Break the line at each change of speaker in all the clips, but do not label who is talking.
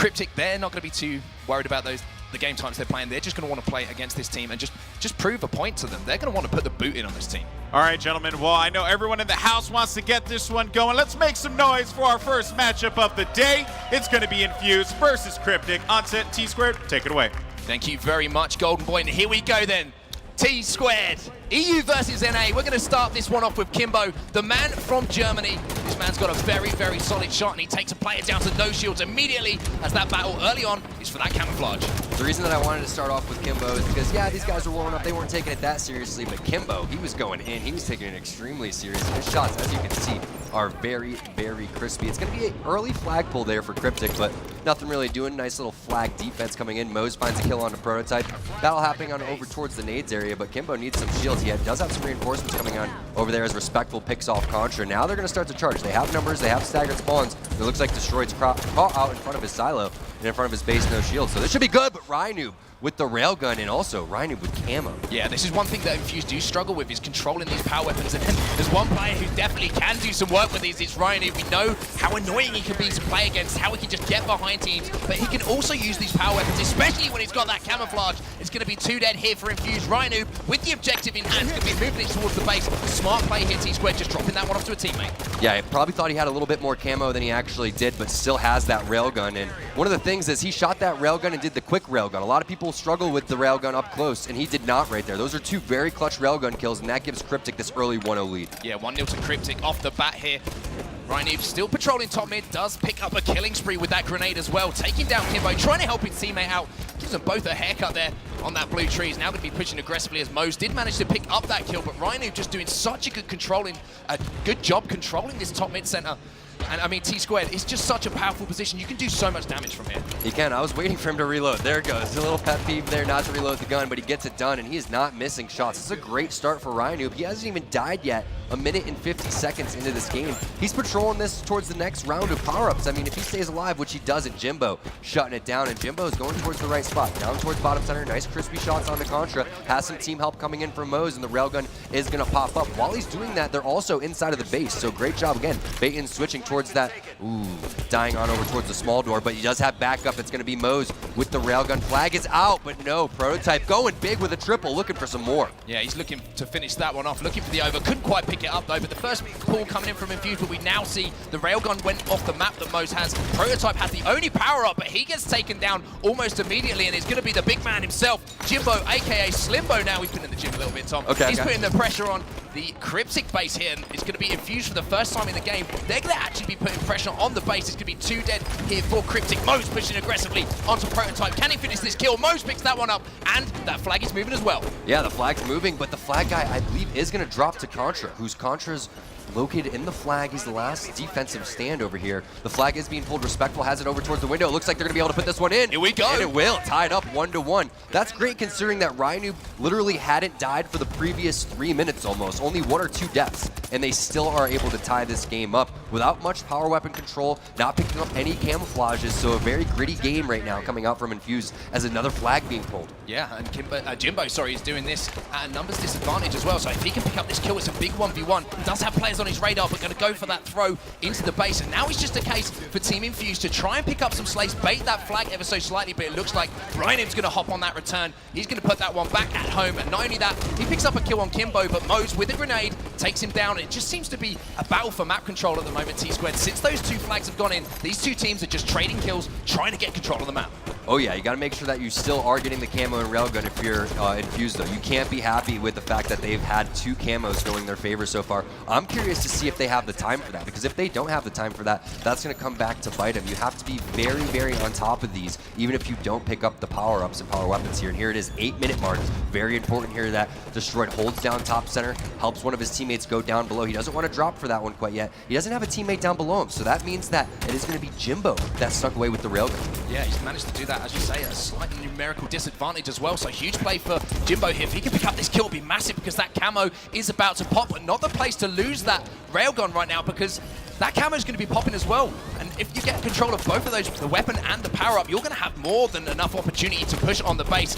Cryptik, they're not going to be too worried about the game times they're playing. They're just going to want to play against this team and just prove a point to them. They're going to want to put the boot in on this team.
All right, gentlemen. Well, I know everyone in the house wants to get this one going. Let's make some noise for our first matchup of the day. It's going to be Infused versus Cryptik. On set, T-Squared, take it away.
Thank you very much, Golden Boy. And here we go then. T-Squared, EU versus NA. We're going to start this one off with Kimbo, the man from Germany. This man's got a very, very solid shot, and he takes a player down to no shields immediately, as that battle early on is for that camouflage.
The reason that I wanted to start off with Kimbo is because, yeah, these guys were warming up. They weren't taking it that seriously, but Kimbo, he was going in. He was taking it extremely serious. His shots, as you can see, are very, very crispy. It's going to be an early flag pull there for Cryptik, but nothing really doing. Nice little flag defense coming in. Mose finds a kill on the prototype. Battle happening on over towards the nades area, but Kimbo needs some shields. He does have some reinforcements coming on over there as Respectful picks off Contra. Now they're going to start to charge. They have numbers. They have staggered spawns. It looks like Destroyed's caught out in front of his silo and in front of his base, no shield. So this should be good, but Rynoob with the railgun and also Rynoob with camo.
Yeah, this is one thing that Infused do struggle with, is controlling these power weapons. And there's one player who definitely can do some work with these. It's Rynoob. We know how annoying he can be to play against, how he can just get behind teams, but he can also use these power weapons, especially when he's got that camouflage. It's going to be 2 dead here for Infused. Rynoob with the objective in hand, going to be moving it towards the base. Smart play here, T-Squared, just dropping that one off to a teammate.
Yeah, he probably thought he had a little bit more camo than he actually did, but still has that railgun. And one of the things is he shot that railgun and did the quick railgun. A lot of people struggle with the railgun up close, and he did not right there. Those are 2 very clutch railgun kills, and that gives Cryptik this early 1-0 lead.
Yeah, 1-0 to Cryptik off the bat here. Rynoob still patrolling top mid, does pick up a killing spree with that grenade as well, taking down Kimbo, trying to help his teammate out. Gives them both a haircut there on that blue tree. He's now going to be pushing aggressively as Mose did manage to pick up that kill, but Rynoob just doing such a good job controlling this top mid center. And I mean, T-Squared, it's just such a powerful position. You can do so much damage from here.
He can. I was waiting for him to reload. There it goes. A little pet peeve there not to reload the gun, but he gets it done, and he is not missing shots. It's a great start for Rynoob. He hasn't even died yet. 1 minute and 50 seconds into this game. He's patrolling this towards the next round of power-ups. I mean, if he stays alive, which he doesn't, Jimbo shutting it down, and Jimbo's going towards the right spot. Down towards bottom center. Nice crispy shots on the Contra. Has some team help coming in from Mose, and the railgun is going to pop up. While he's doing that, they're also inside of the base, so great job again. Baton switching towards that. Ooh, dying on over towards the small door, but he does have backup. It's going to be Mose with the railgun. Flag is out, but no. Prototype going big with a triple, looking for some more.
Yeah, he's looking to finish that one off, looking for the over. Couldn't quite pick it up, though, but the first pull coming in from Infused, but we now see the railgun went off the map that Mose has. Prototype has the only power-up, but he gets taken down almost immediately, and it's going to be the big man himself, Jimbo, a.k.a. Slimbo now. He's been in the gym a little bit, Tom.
Okay,
he's putting the pressure on the Cryptik base here, and it's going to be Infused for the first time in the game. They're going to actually be putting pressure on the base. It's going to be 2 dead here for Cryptik. Mose pushing aggressively onto Prototype. Can he finish this kill? Mose picks that one up, and that flag is moving as well.
Yeah, the flag's moving, but the flag guy, I believe, is going to drop to Contra, whose Contra's located in the flag. He's the last defensive stand over here. The flag is being pulled. Respectful has it over towards the window. It looks like they're going to be able to put this one in.
Here we go.
And it will. Tied up 1-1. That's great considering that Rynoob literally hadn't died for the previous 3 minutes almost. Only 1 or 2 deaths. And they still are able to tie this game up without much power weapon control, not picking up any camouflages. So a very gritty game right now coming out from Infused as another flag being pulled.
Yeah, and Jimbo, is doing this at a numbers disadvantage as well. So if he can pick up this kill, it's a big 1v1. He does have players on his radar, but going to go for that throw into the base. And now it's just a case for Team Infused to try and pick up some slays, bait that flag ever so slightly, but it looks like Rynim's going to hop on that return. He's going to put that one back at home. And not only that, he picks up a kill on Kimbo, but Mose with a grenade takes him down. It just seems to be a battle for map control at the moment, T-Squared. Since those 2 flags have gone in, these 2 teams are just trading kills, trying to get control of the map.
Oh yeah, you got to make sure that you still are getting the camo and railgun if you're Infused, though. You can't be happy with the fact that they've had 2 camos going their favor so far. I'm curious to see if they have the time for that, because if they don't have the time for that, that's going to come back to bite them. You have to be very, very on top of these, even if you don't pick up the power-ups and power weapons here. And here it is, 8-minute mark. Very important here that Destroyed holds down top center, helps one of his teammates go down below. He doesn't want to drop for that one quite yet. He doesn't have a teammate down below him, so that means that it is going to be Jimbo that stuck away with the railgun.
Yeah, he's managed to do that, as you say, at a slight numerical disadvantage as well. So huge play for Jimbo here. If he can pick up this kill, it'll be massive, because that camo is about to pop, but not the place to lose that railgun right now, because that camo is going to be popping as well. And if you get control of both of those, the weapon and the power-up, you're going to have more than enough opportunity to push on the base.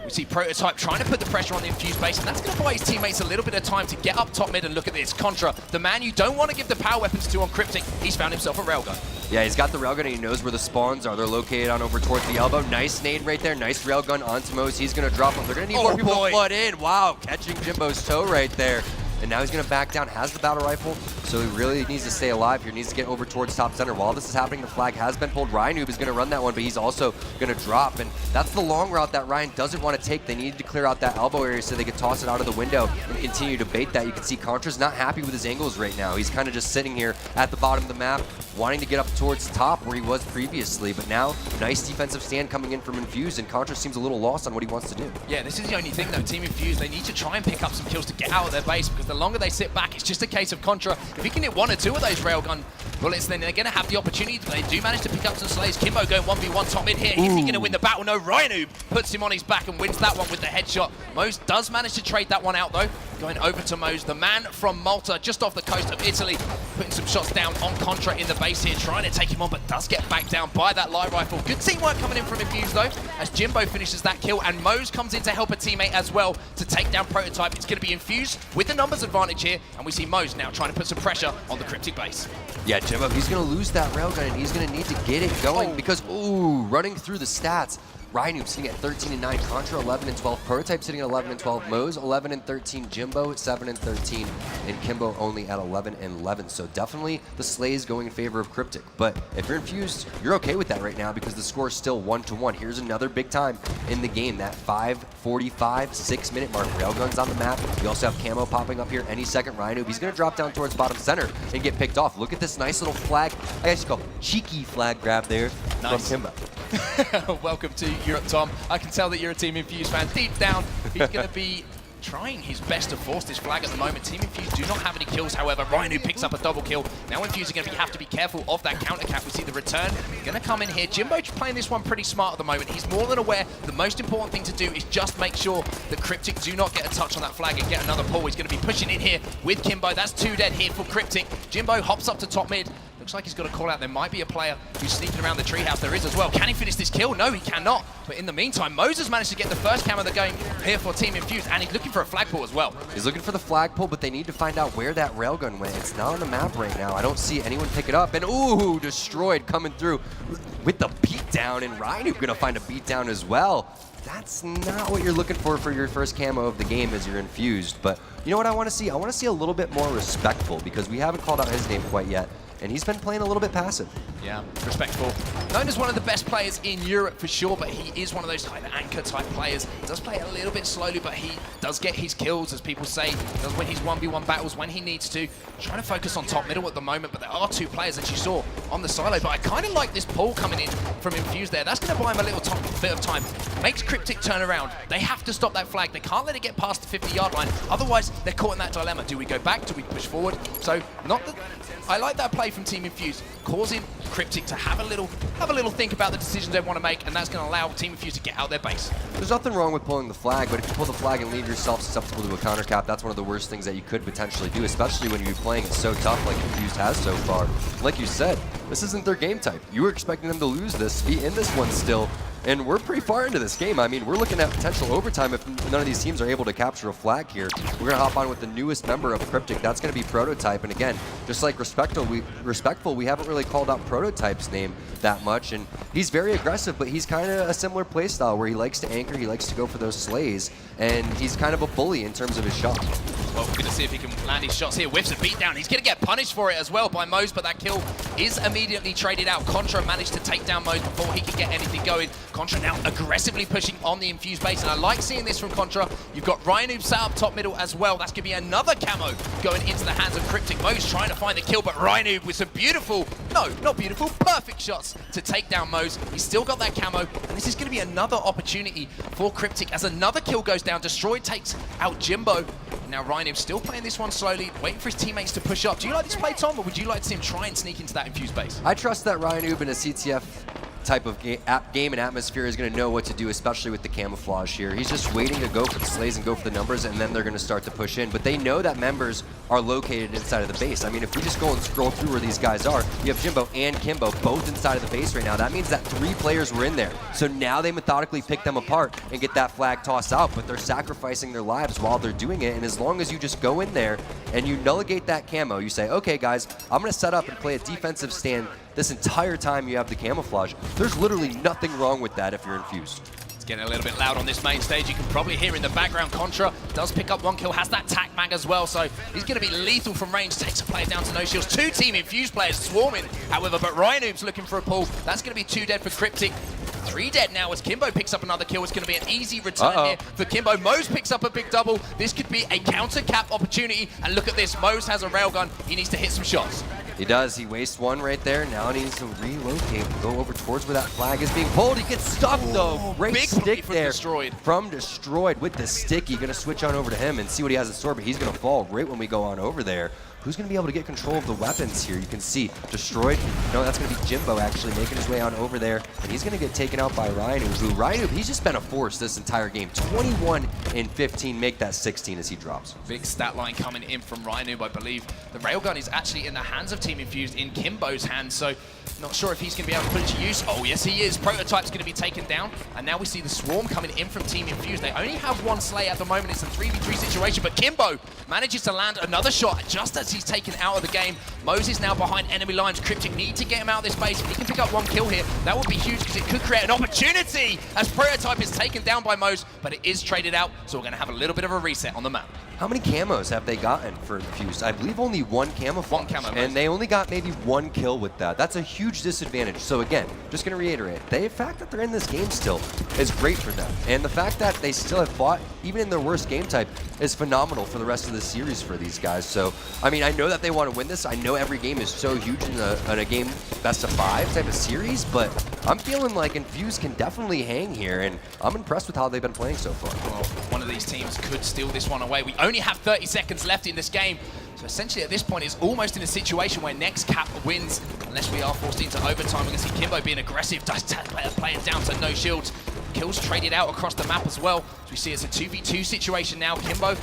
We see Prototype trying to put the pressure on the Infused base, and that's going to buy his teammates a little bit of time to get up top mid. And look at this, Contra, the man you don't want to give the power weapons to on Cryptik, he's found himself a railgun.
Yeah, he's got the railgun and he knows where the spawns are. They're located on over towards the elbow. Nice nade right there. Nice railgun onto Mose. He's going to drop him. They're going to need more people to flood in. Wow, catching Jimbo's toe right there. And now he's going to back down, has the battle rifle, so he really needs to stay alive here, needs to get over towards top center. While this is happening, the flag has been pulled. Ryanoob is going to run that one, but he's also going to drop, and that's the long route that Ryan doesn't want to take. They needed to clear out that elbow area so they could toss it out of the window and continue to bait that. You can see Contra's not happy with his angles right now. He's kind of just sitting here at the bottom of the map, wanting to get up towards the top where he was previously, but now, nice defensive stand coming in from Infused, and Contra seems a little lost on what he wants to do.
Yeah, this is the only thing though, Team Infused, they need to try and pick up some kills to get out of their base, because the longer they sit back, it's just a case of Contra. If he can hit 1 or 2 of those railgun bullets, then they're going to have the opportunity. They do manage to pick up some slays. Kimbo going 1v1 top mid here. Is he going to win the battle? No, Ryanoob puts him on his back and wins that one with the headshot. Mose does manage to trade that one out though. Going over to Mose, the man from Malta, just off the coast of Italy, putting some shots down on Contra in the base here, trying to take him on, but does get backed down by that light rifle. Good teamwork coming in from Infused though, as Jimbo finishes that kill, and Mose comes in to help a teammate as well to take down Prototype. It's going to be Infused with the numbers advantage here, and we see Mose now trying to put some pressure on the Cryptik base.
Yeah, Jimbo, he's going to lose that railgun, and he's going to need to get it going because, running through the stats, Ryanoob sitting at 13-9, Contra 11-12, Prototype sitting at 11-12, Mose 11-13, Jimbo 7-13, and Kimbo only at 11-11. So definitely the slays going in favor of Cryptik. But if you're Infused, you're okay with that right now because the score is still 1-1. Here's another big time in the game, that 5:45, 6-minute mark. Railguns on the map. You also have camo popping up here any second. Ryanoob, he's going to drop down towards bottom center and get picked off. Look at this nice little flag, I guess you call cheeky flag grab there from Kimbo.
Welcome to Europe, Tom. I can tell that you're a Team Infused fan. Deep down, he's going to be trying his best to force this flag at the moment. Team Infused do not have any kills, however. Ryanoob picks up a double kill. Now Infused are going to have to be careful of that counter cap. We see the return going to come in here. Jimbo playing this one pretty smart at the moment. He's more than aware the most important thing to do is just make sure that Cryptik do not get a touch on that flag and get another pull. He's going to be pushing in here with Kimbo. That's 2 dead here for Cryptik. Jimbo hops up to top mid. Looks like he's got a call out. There might be a player who's sneaking around the treehouse. There is as well. Can he finish this kill? No, he cannot. But in the meantime, Moses managed to get the first camo they're going here for Team Infused, and he's looking for a flagpole as well.
He's looking for the flagpole, but they need to find out where that railgun went. It's not on the map right now. I don't see anyone pick it up. And ooh, destroyed coming through with the beatdown, and Ryanoob gonna find a beatdown as well. That's not what you're looking for your first camo of the game as you're Infused. But you know what I want to see? I want to see a little bit more respectful because we haven't called out his name quite yet. And he's been playing a little bit passive.
Yeah, respectful. Known as one of the best players in Europe for sure, but he is one of those kind of anchor type players. Does play a little bit slowly, but he does get his kills, as people say. Does win his 1v1 battles when he needs to. Trying to focus on top middle at the moment, but there are 2 players that you saw on the silo. But I kind of like this pull coming in from Infused there. That's going to buy him a little bit of time. Makes Cryptik turn around. They have to stop that flag. They can't let it get past the 50-yard line. Otherwise, they're caught in that dilemma. Do we go back? Do we push forward? So, not that... I like that play from Team Infused, causing Cryptik to have a little think about the decisions they want to make, and that's going to allow Team Infused to get out their base.
There's nothing wrong with pulling the flag, but if you pull the flag and leave yourself susceptible to a counter cap, that's one of the worst things that you could potentially do, especially when you're playing it so tough like Infused has so far. Like you said, this isn't their game type. You were expecting them to lose this, be in this one still, and we're pretty far into this game. I mean, we're looking at potential overtime if none of these teams are able to capture a flag here. We're going to hop on with the newest member of Cryptik. That's going to be Prototype. And again, just like Respectful, we haven't really called out Prototype's name that much. And he's very aggressive, but he's kind of a similar play style where he likes to anchor, he likes to go for those slays, and he's kind of a bully in terms of his shot.
Well, we're going to see if he can land his shots here. Whiffs a beatdown. He's going to get punished for it as well by Mose, but that kill is immediately traded out. Contra managed to take down Mose before he could get anything going. Contra now aggressively pushing on the Infused base, and I like seeing this from Contra. You've got Ryanoob sat up top middle as well. That's going to be another camo going into the hands of Cryptik. Mose trying to find the kill, but Ryanoob with some beautiful, no, not beautiful, perfect shots to take down Mose. He's still got that camo, and this is going to be another opportunity for Cryptik as another kill goes down. Destroyed takes out Jimbo. Now Ryanoob still playing this one slowly, waiting for his teammates to push up. Do you like this play, Tom, or would you like to see him try and sneak into that Infused base?
I trust that Ryanoob in a CTF type of game and atmosphere is going to know what to do, especially with the camouflage here. He's just waiting to go for the slays and go for the numbers, and then they're going to start to push in. But they know that members are located inside of the base. I mean, if we just go and scroll through where these guys are, you have Jimbo and Kimbo both inside of the base right now. That means that 3 players were in there. So now they methodically pick them apart and get that flag tossed out, but they're sacrificing their lives while they're doing it. And as long as you just go in there and you nulligate that camo, you say, okay, guys, I'm going to set up and play a defensive stand this entire time you have the camouflage. There's literally nothing wrong with that if you're infused.
It's getting a little bit loud on this main stage. You can probably hear in the background, Contra does pick up 1 kill, has that tac mag as well, so he's going to be lethal from range, takes a player down to no shields. 2 team Infused players swarming, however, but Ryan looking for a pull. That's going to be 2 dead for Cryptik. 3 dead now as Kimbo picks up another kill. It's going to be an easy return here for Kimbo. Mose picks up a big double. This could be a counter cap opportunity, and look at this. Mose has a railgun. He needs to hit some shots.
He does. He wastes 1 right there. Now he needs to relocate, go over towards where that flag is being pulled. He gets stuck though. Great
big
stick
from
there.
Destroyed.
From Destroyed with the sticky. Going to switch on over to him and see what he has in store, but he's going to fall right when we go on over there. Who's going to be able to get control of the weapons here? You can see Destroyed. No, that's going to be Jimbo actually making his way on over there, and he's going to get taken out by Ryan. Ryan, he's just been a force this entire game. 21 and 15, make that 16 as he drops.
Big stat line coming in from Ryan, I believe. The railgun is actually in the hands of Team Infused, in Kimbo's hands, so not sure if he's going to be able to put it to use. Oh, yes, he is. Prototype's going to be taken down, and now we see the swarm coming in from Team Infused. They only have 1 slay at the moment. It's a 3v3 situation, but Kimbo manages to land another shot just as he's taken out of the game. Moses now behind enemy lines. Cryptik need to get him out of this base. If he can pick up 1 kill here, that would be huge because it could create an opportunity as Prototype is taken down by Mose, but it is traded out, so we're going to have a little bit of a reset on the map.
How many camos have they gotten for Infused? I believe only 1 camouflage.
1 camo.
And they only got maybe 1 kill with that. That's a huge disadvantage. So again, just going to reiterate, the fact that they're in this game still is great for them. And the fact that they still have fought, even in their worst game type, is phenomenal for the rest of the series for these guys. So, I mean, I know that they want to win this. I know every game is so huge in a game best of 5 type of series, but I'm feeling like Infused can definitely hang here, and I'm impressed with how they've been playing so far.
Well, one of these teams could steal this one away. We only have 30 seconds left in this game. So essentially at this point, it's almost in a situation where next cap wins, unless we are forced into overtime. We're going to see Kimbo being aggressive, does play it down to no shields. Kills traded out across the map as well. As we see it's a 2v2 situation now. Kimbo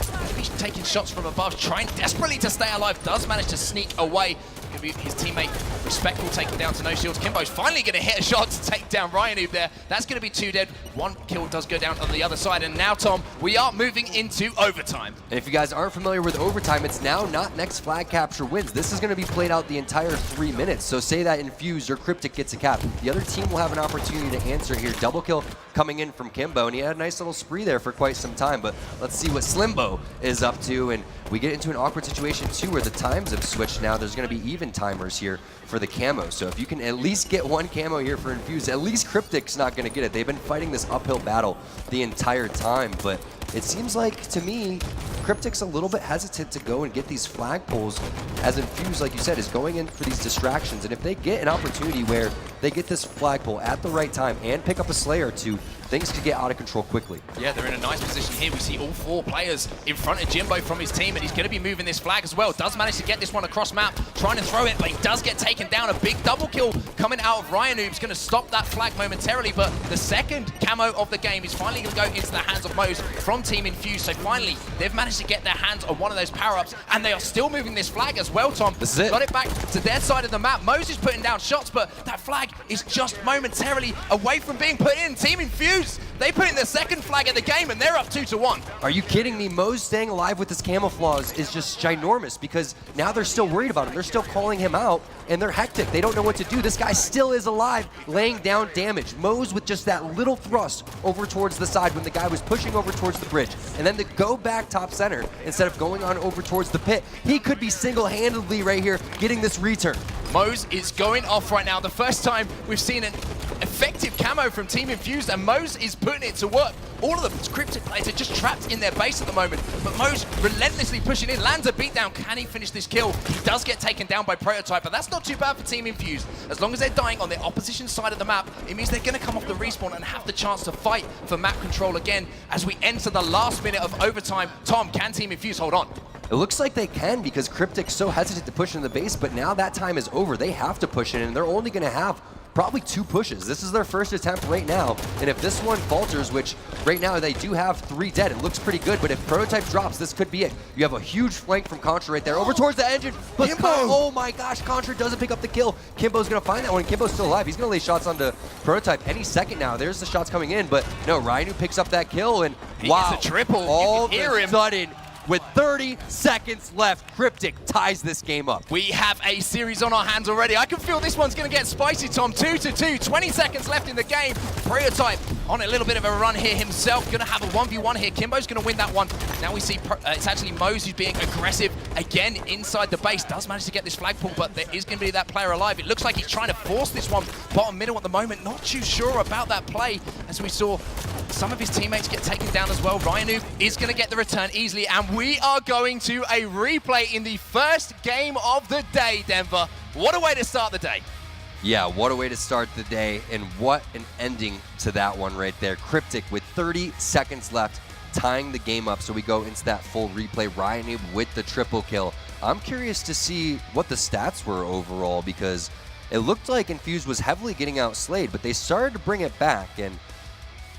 taking shots from above, trying desperately to stay alive, does manage to sneak away. His teammate respectful, taking down to no shields. Kimbo's finally going to hit a shot to take down Ryan there. That's going to be 2 dead. 1 kill does go down on the other side. And now, Tom, we are moving into overtime.
And if you guys aren't familiar with overtime, it's now not next flag capture wins. This is going to be played out the entire 3 minutes. So say that Infused or Cryptik gets a cap. The other team will have an opportunity to answer here. Double kill coming in from Kimbo, and he had a nice little spree there for quite some time. But let's see what Slimbo is up to. And we get into an awkward situation, too, where the times have switched now. There's going to be even timers here for the camo. So if you can at least get 1 camo here for Infused, at least Cryptik's not going to get it. They've been fighting this uphill battle the entire time, but it seems like, to me, Cryptik's a little bit hesitant to go and get these flag pulls, as Infused, like you said, is going in for these distractions. And if they get an opportunity where they get this flag pull at the right time and pick up a slay or 2, things could get out of control quickly.
Yeah, they're in a nice position here. We see all 4 players in front of Jimbo from his team, and he's going to be moving this flag as well. Does manage to get this one across map, trying to throw it, but he does get taken down. A big double kill coming out of Ryan, who's going to stop that flag momentarily, but the second camo of the game is finally going to go into the hands of Mose from Team Infused. So finally, they've managed to get their hands on one of those power-ups, and they are still moving this flag as well, Tom.
This is it.
Got it back to their side of the map. Mose is putting down shots, but that flag is just momentarily away from being put in. Team Infused, they put in the second flag of the game, and they're up 2-1.
Are you kidding me? Mose staying alive with this camouflage is just ginormous, because now they're still worried about him. They're still calling him out, and they're hectic. They don't know what to do. This guy still is alive, laying down damage. Mose with just that little thrust over towards the side when the guy was pushing over towards the bridge, and then to go back top center instead of going on over towards the pit. He could be single-handedly right here getting this return.
Mose is going off right now. The first time we've seen an effective camo from Team Infused, and Mose is putting it to work. All of the Cryptik players are just trapped in their base at the moment, but Mose relentlessly pushing in, lands a beatdown. Can he finish this kill? He does get taken down by Prototype, but that's not too bad for Team Infused. As long as they're dying on the opposition side of the map, it means they're going to come off the respawn and have the chance to fight for map control again as we enter the last minute of overtime. Tom, can Team Infused hold on?
It looks like they can, because Cryptik's so hesitant to push in the base, but now that time is over. They have to push in, and they're only going to have probably 2 pushes. This is their first attempt right now, and if this one falters, which right now they do have 3 dead, it looks pretty good, but if Prototype drops, this could be it. You have a huge flank from Contra right there, over towards the engine, but oh my gosh, Contra doesn't pick up the kill. Kimbo's gonna find that one, Kimbo's still alive. He's gonna lay shots onto Prototype any second now. There's the shots coming in, but no, Ryu picks up that kill, and wow,
gets a triple.
All
you can hear him.
Sudden, with 30 seconds left, Cryptik ties this game up.
We have a series on our hands already. I can feel this one's going to get spicy, Tom. 2-2, 20 seconds left in the game. Prototype on a little bit of a run here himself. Going to have a 1v1 here. Kimbo's going to win that one. Now we see it's actually Mose who's being aggressive again inside the base. Does manage to get this flagpole, but there is going to be that player alive. It looks like he's trying to force this one bottom middle at the moment. Not too sure about that play, as we saw some of his teammates get taken down as well. Ryu is going to get the return easily, and we are going to a replay in the first game of the day, Denver. What a way to start the day.
Yeah, what a way to start the day, and what an ending to that one right there. Cryptik with 30 seconds left, tying the game up, so we go into that full replay. Ryu with the triple kill. I'm curious to see what the stats were overall, because it looked like Infused was heavily getting outslayed, but they started to bring it back, and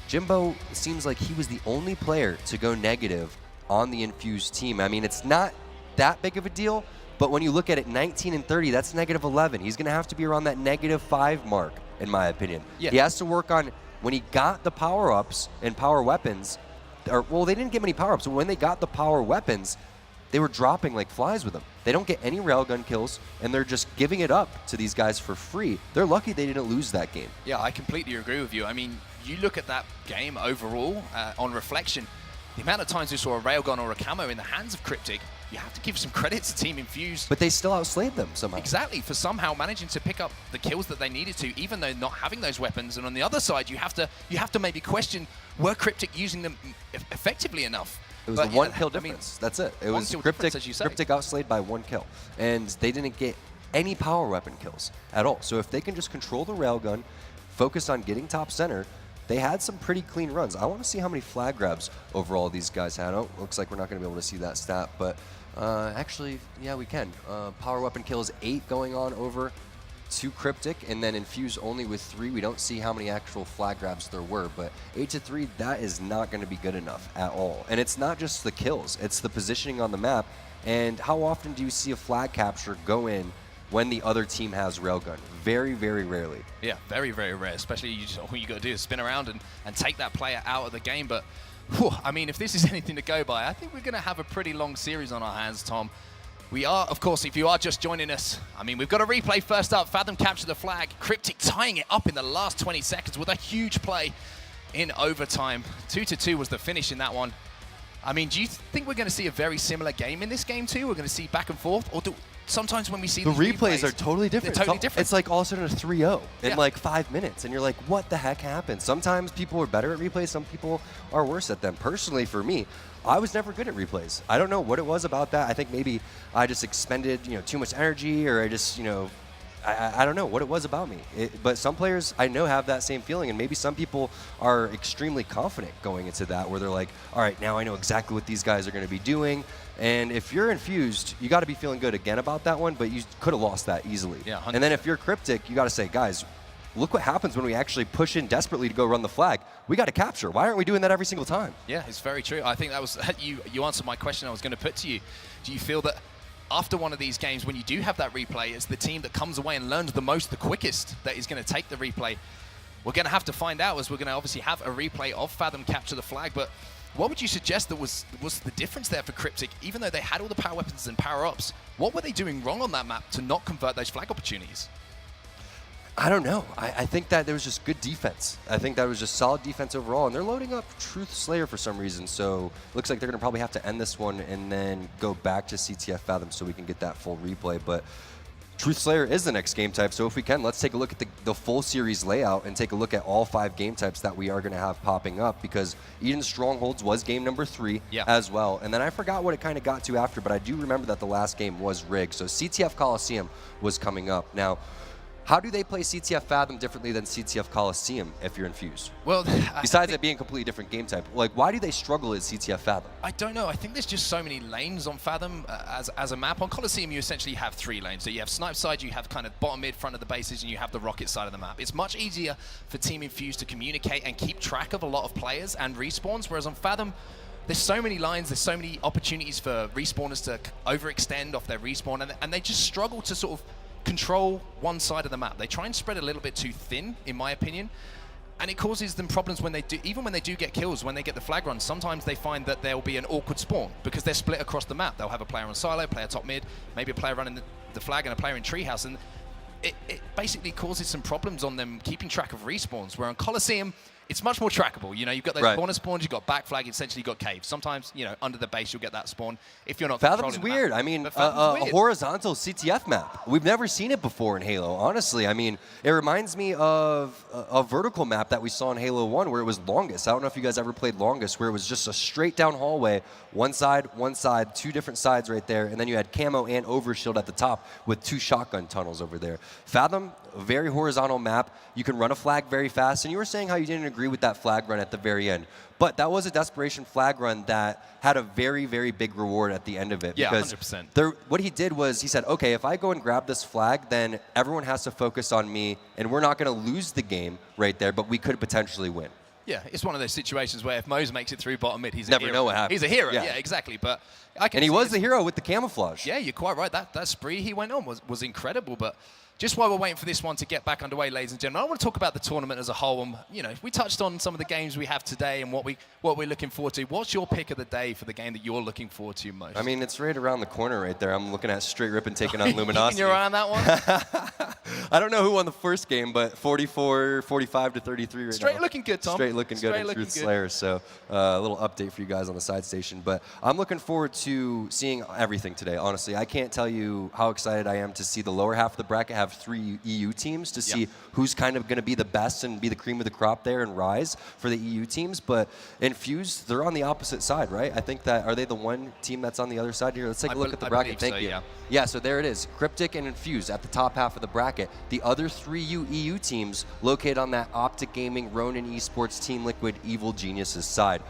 Jimbo seems like he was the only player to go negative on the Infused team. I mean, it's not that big of a deal, but when you look at it, 19 and 30, that's -11. He's going to have to be around that -5 mark, in my opinion. Yeah. He has to work on, when he got the power-ups and power weapons, or, well, they didn't get many power-ups, but when they got the power weapons, they were dropping like flies with them. They don't get any railgun kills, and they're just giving it up to these guys for free. They're lucky they didn't lose that game.
Yeah, I completely agree with you. I mean, you look at that game overall, on reflection, the amount of times we saw a railgun or a camo in the hands of Cryptik, you have to give some credit to Team Infused.
But they still outslayed them somehow.
Exactly, for somehow managing to pick up the kills that they needed to, even though not having those weapons. And on the other side, you have to maybe question, were Cryptik using them effectively enough?
It was the 1 kill difference. That's it. It was Cryptik outslayed by 1 kill. And they didn't get any power weapon kills at all. So if they can just control the railgun, focus on getting top center, they had some pretty clean runs. I want to see how many flag grabs overall these guys had. Oh, looks like we're not going to be able to see that stat, but actually, yeah, we can. Power weapon kills 8 going on over to Cryptik, and then Infused only with 3. We don't see how many actual flag grabs there were, but 8-3, that is not going to be good enough at all. And it's not just the kills, it's the positioning on the map. And how often do you see a flag capture go in when the other team has railgun? Very, very rarely.
Yeah, very, very rare. Especially all you got to do is spin around and take that player out of the game. But, whew, I mean, if this is anything to go by, I think we're going to have a pretty long series on our hands, Tom. We are, of course, if you are just joining us, I mean, we've got a replay first up. Fathom capture the flag. Cryptik tying it up in the last 20 seconds with a huge play in overtime. 2-2 was the finish in that one. I mean, do you think we're going to see a very similar game in this game too? We're going to see back and forth? Or sometimes when we see
the replays are totally different.
They're totally different.
It's like all of a sudden a 3-0 in like 5 minutes, and you're like, what the heck happened? Sometimes people are better at replays, some people are worse at them. Personally, for me, I was never good at replays. I don't know what it was about that. I think maybe I just expended, too much energy, or I just, I don't know what it was about me. But some players I know have that same feeling, and maybe some people are extremely confident going into that, where they're like, all right, now I know exactly what these guys are going to be doing. And if you're Infused, you got to be feeling good again about that one, but you could have lost that easily.
Yeah, 100%.
And then if you're Cryptik, you got to say, guys, look what happens when we actually push in desperately to go run the flag. We got to capture. Why aren't we doing that every single time?
Yeah, it's very true. I think that was you answered my question I was going to put to you. Do you feel that after one of these games, when you do have that replay, it's the team that comes away and learns the most, the quickest, that is going to take the replay? We're going to have to find out, as we're going to obviously have a replay of Fathom capture the flag. But what would you suggest that was the difference there for Cryptik? Even though they had all the power weapons and power-ups, what were they doing wrong on that map to not convert those flag opportunities?
I don't know. I think that there was just good defense. I think that was just solid defense overall, and they're loading up Truth Slayer for some reason, so looks like they're going to probably have to end this one and then go back to CTF Fathom so we can get that full replay. But Truth Slayer is the next game type, so if we can, let's take a look at the full series layout and take a look at all 5 game types that we are going to have popping up, because Eden Strongholds was game number 3 as well. And then I forgot what it kind of got to after, but I do remember that the last game was rigged. So CTF Coliseum was coming up. Now, How do they play CTF Fathom differently than CTF Coliseum if you're Infused?
Well,
besides it being a completely different game type, like why do they struggle at CTF Fathom?
I don't know. I think there's just so many lanes on Fathom as a map. On Coliseum, you essentially have 3 lanes. So you have snipe side, you have kind of bottom mid, front of the bases, and you have the rocket side of the map. It's much easier for Team Infused to communicate and keep track of a lot of players and respawns, whereas on Fathom, there's so many lines, there's so many opportunities for respawners to overextend off their respawn, and they just struggle to sort of control one side of the map. They try and spread a little bit too thin, in my opinion, and it causes them problems when they do, even when they do get kills, when they get the flag run. Sometimes they find that there'll be an awkward spawn because they're split across the map. They'll have a player on silo, player top mid, maybe a player running the flag and a player in treehouse, and it basically causes some problems on them keeping track of respawns, where on Coliseum, it's much more trackable. You know, you've got those corner spawns, you've got back flag, essentially you've got caves. Sometimes, you know, under the base you'll get that spawn if you're not
Fathom's weird. I mean, a horizontal CTF map. We've never seen it before in Halo, honestly. I mean, it reminds me of a vertical map that we saw in Halo 1 where it was Longest. I don't know if you guys ever played Longest, where it was just a straight down hallway, one side, 2 different sides right there, and then you had camo and overshield at the top with 2 shotgun tunnels over there. Fathom, a very horizontal map. You can run a flag very fast, and you were saying how you didn't agree with that flag run at the very end. But that was a desperation flag run that had a very, very big reward at the end of it.
Yeah,
because
100%.
What he did was he said, okay, if I go and grab this flag, then everyone has to focus on me, and we're not going to lose the game right there, but we could potentially win.
Yeah, it's one of those situations where if Mose makes it through bottom mid, he's a
Never
hero.
know what happens.
He's a hero,
Yeah.
yeah exactly. But I can
And he was the hero with the camouflage.
Yeah, you're quite right. That spree he went on was incredible. But just while we're waiting for this one to get back underway, ladies and gentlemen, I want to talk about the tournament as a whole. You know, we touched on some of the games we have today and what we're looking forward to. What's your pick of the day for the game that you're looking forward to most?
I mean, it's right around the corner right there. I'm looking at Straight Rip and taking on Luminosity.
You're on that one?
I don't know who won the first game, but 45 to 33 right now.
Straight looking good, Tom.
Straight looking good in Truth Slayer. So a little update for you guys on the side station. But I'm looking forward to seeing everything today, honestly. I can't tell you how excited I am to see the lower half of the bracket have 3 EU teams to see who's kind of going to be the best and be the cream of the crop there and rise for the EU teams. But Infused, they're on the opposite side, right? I think that, are they the one team that's on the other side here? Let's take a look at the bracket. Thank you. Yeah, so there it is. Cryptik and Infused at the top half of the bracket. The other 3 EU teams located on that Optic Gaming, Ronin eSports, Team Liquid, Evil Geniuses side.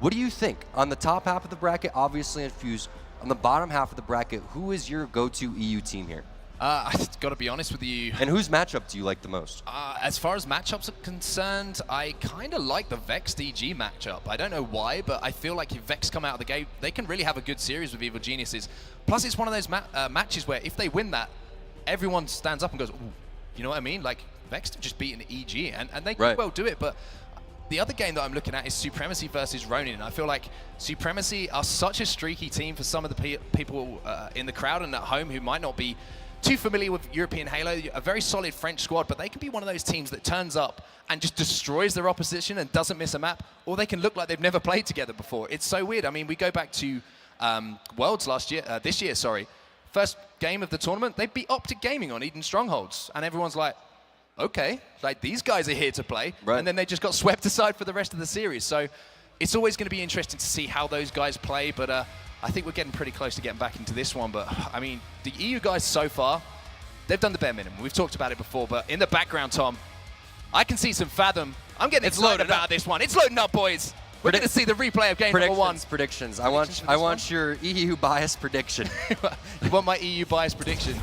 What do you think? On the top half of the bracket, obviously Infused. On the bottom half of the bracket, who is your go-to EU team here?
I've got to be honest with you.
And whose matchup do you like the most?
As far as matchups are concerned, I kind of like the Vex DG matchup. I don't know why, but I feel like if Vex come out of the gate, they can really have a good series with Evil Geniuses. Plus, it's one of those matches where if they win that, everyone stands up and goes, ooh, you know what I mean? Like, Vex have just beaten EG, and they could well do it, but the other game that I'm looking at is Supremacy versus Ronin. I feel like Supremacy are such a streaky team for some of the people in the crowd and at home who might not be too familiar with European Halo, a very solid French squad, but they can be one of those teams that turns up and just destroys their opposition and doesn't miss a map, or they can look like they've never played together before. It's so weird. I mean, we go back to Worlds this year, sorry. First game of the tournament, they beat Optic Gaming on Eden Strongholds, and everyone's like, okay, like these guys are here to play, and then they just got swept aside for the rest of the series. So it's always going to be interesting to see how those guys play, but I think we're getting pretty close to getting back into this one. But I mean, the EU guys so far, they've done the bare minimum. We've talked about it before, but in the background, Tom, I can see some Fathom. I'm getting excited about this one. It's loading up, boys. We're going to see the replay of game number 1.
Predictions. I want your EU bias prediction.
You want my EU bias prediction?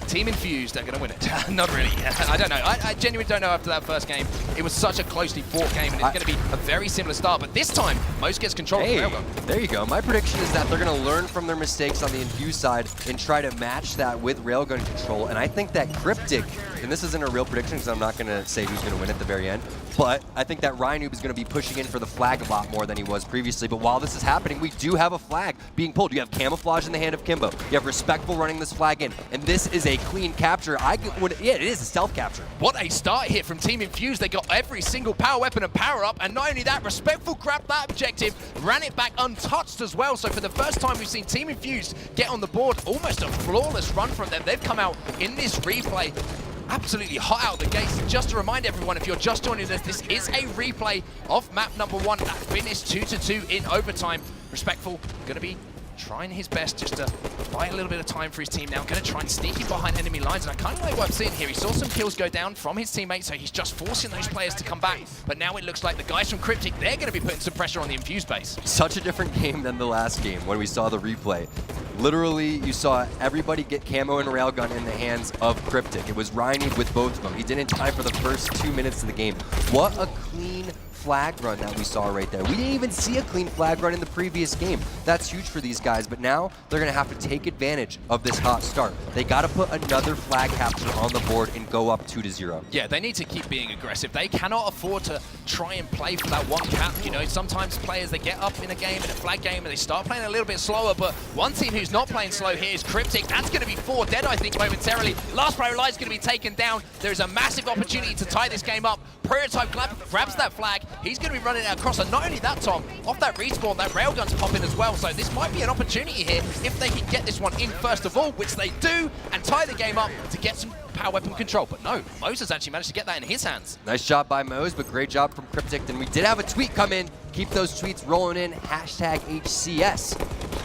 Team Infused are going to win it. Not really. I don't know. I genuinely don't know after that first game. It was such a closely fought game, and it's going to be a very similar start. But this time, Mose gets control of the railgun.
There you go. My prediction is that they're going to learn from their mistakes on the Infused side and try to match that with railgun control. And I think that Cryptik, and this isn't a real prediction because I'm not going to say who's going to win at the very end, but I think that Ryanoob is going to be pushing in for the flag a lot more than he was previously. But while this is happening, we do have a flag being pulled. You have Camouflage in the hand of Kimbo. You have Respectful running this flag in. And this is a clean capture. Yeah, it is a stealth capture.
What a start here from Team Infused. They got every single power weapon and power up. And not only that, Respectful grabbed that objective, ran it back untouched as well. So for the first time, we've seen Team Infused get on the board. Almost a flawless run from them. They've come out in this replay absolutely hot out the gates. Just to remind everyone, if you're just joining us, this is a replay of map number 1 that finished 2-2 in overtime. Respectful going to be trying his best just to buy a little bit of time for his team now. Going to try and sneak in behind enemy lines, and I kind of like what I'm seeing here. He saw some kills go down from his teammates, so he's just forcing those players to come back. But now it looks like the guys from Cryptik, they're going to be putting some pressure on the Infused base.
Such a different game than the last game when we saw the replay. Literally, you saw everybody get camo and railgun in the hands of Cryptik. It was Ryan with both of them. He didn't tie for the first 2 minutes of the game. What a clean flag run that we saw right there. We didn't even see a clean flag run in the previous game. That's huge for these guys, but now they're going to have to take advantage of this hot start. They got to put another flag capture on the board and go up 2-0.
Yeah, they need to keep being aggressive. They cannot afford to try and play for that one cap. You know, sometimes players, they get up in a game, in a flag game, and they start playing a little bit slower, but one team who's not playing slow here is Cryptik. That's going to be 4 dead, I think, momentarily. Last player alive is going to be taken down. There's a massive opportunity to tie this game up. Prototype grabs that flag. He's going to be running it across, and not only that, Tom, off that respawn, that railgun's popping as well, so this might be an opportunity here if they can get this one in first of all, which they do, and tie the game up to get some power weapon control. But no, Moses actually managed to get that in his hands.
Nice job by Mose, but great job from Cryptik. And we did have a tweet come in. Keep those tweets rolling in, hashtag HCS.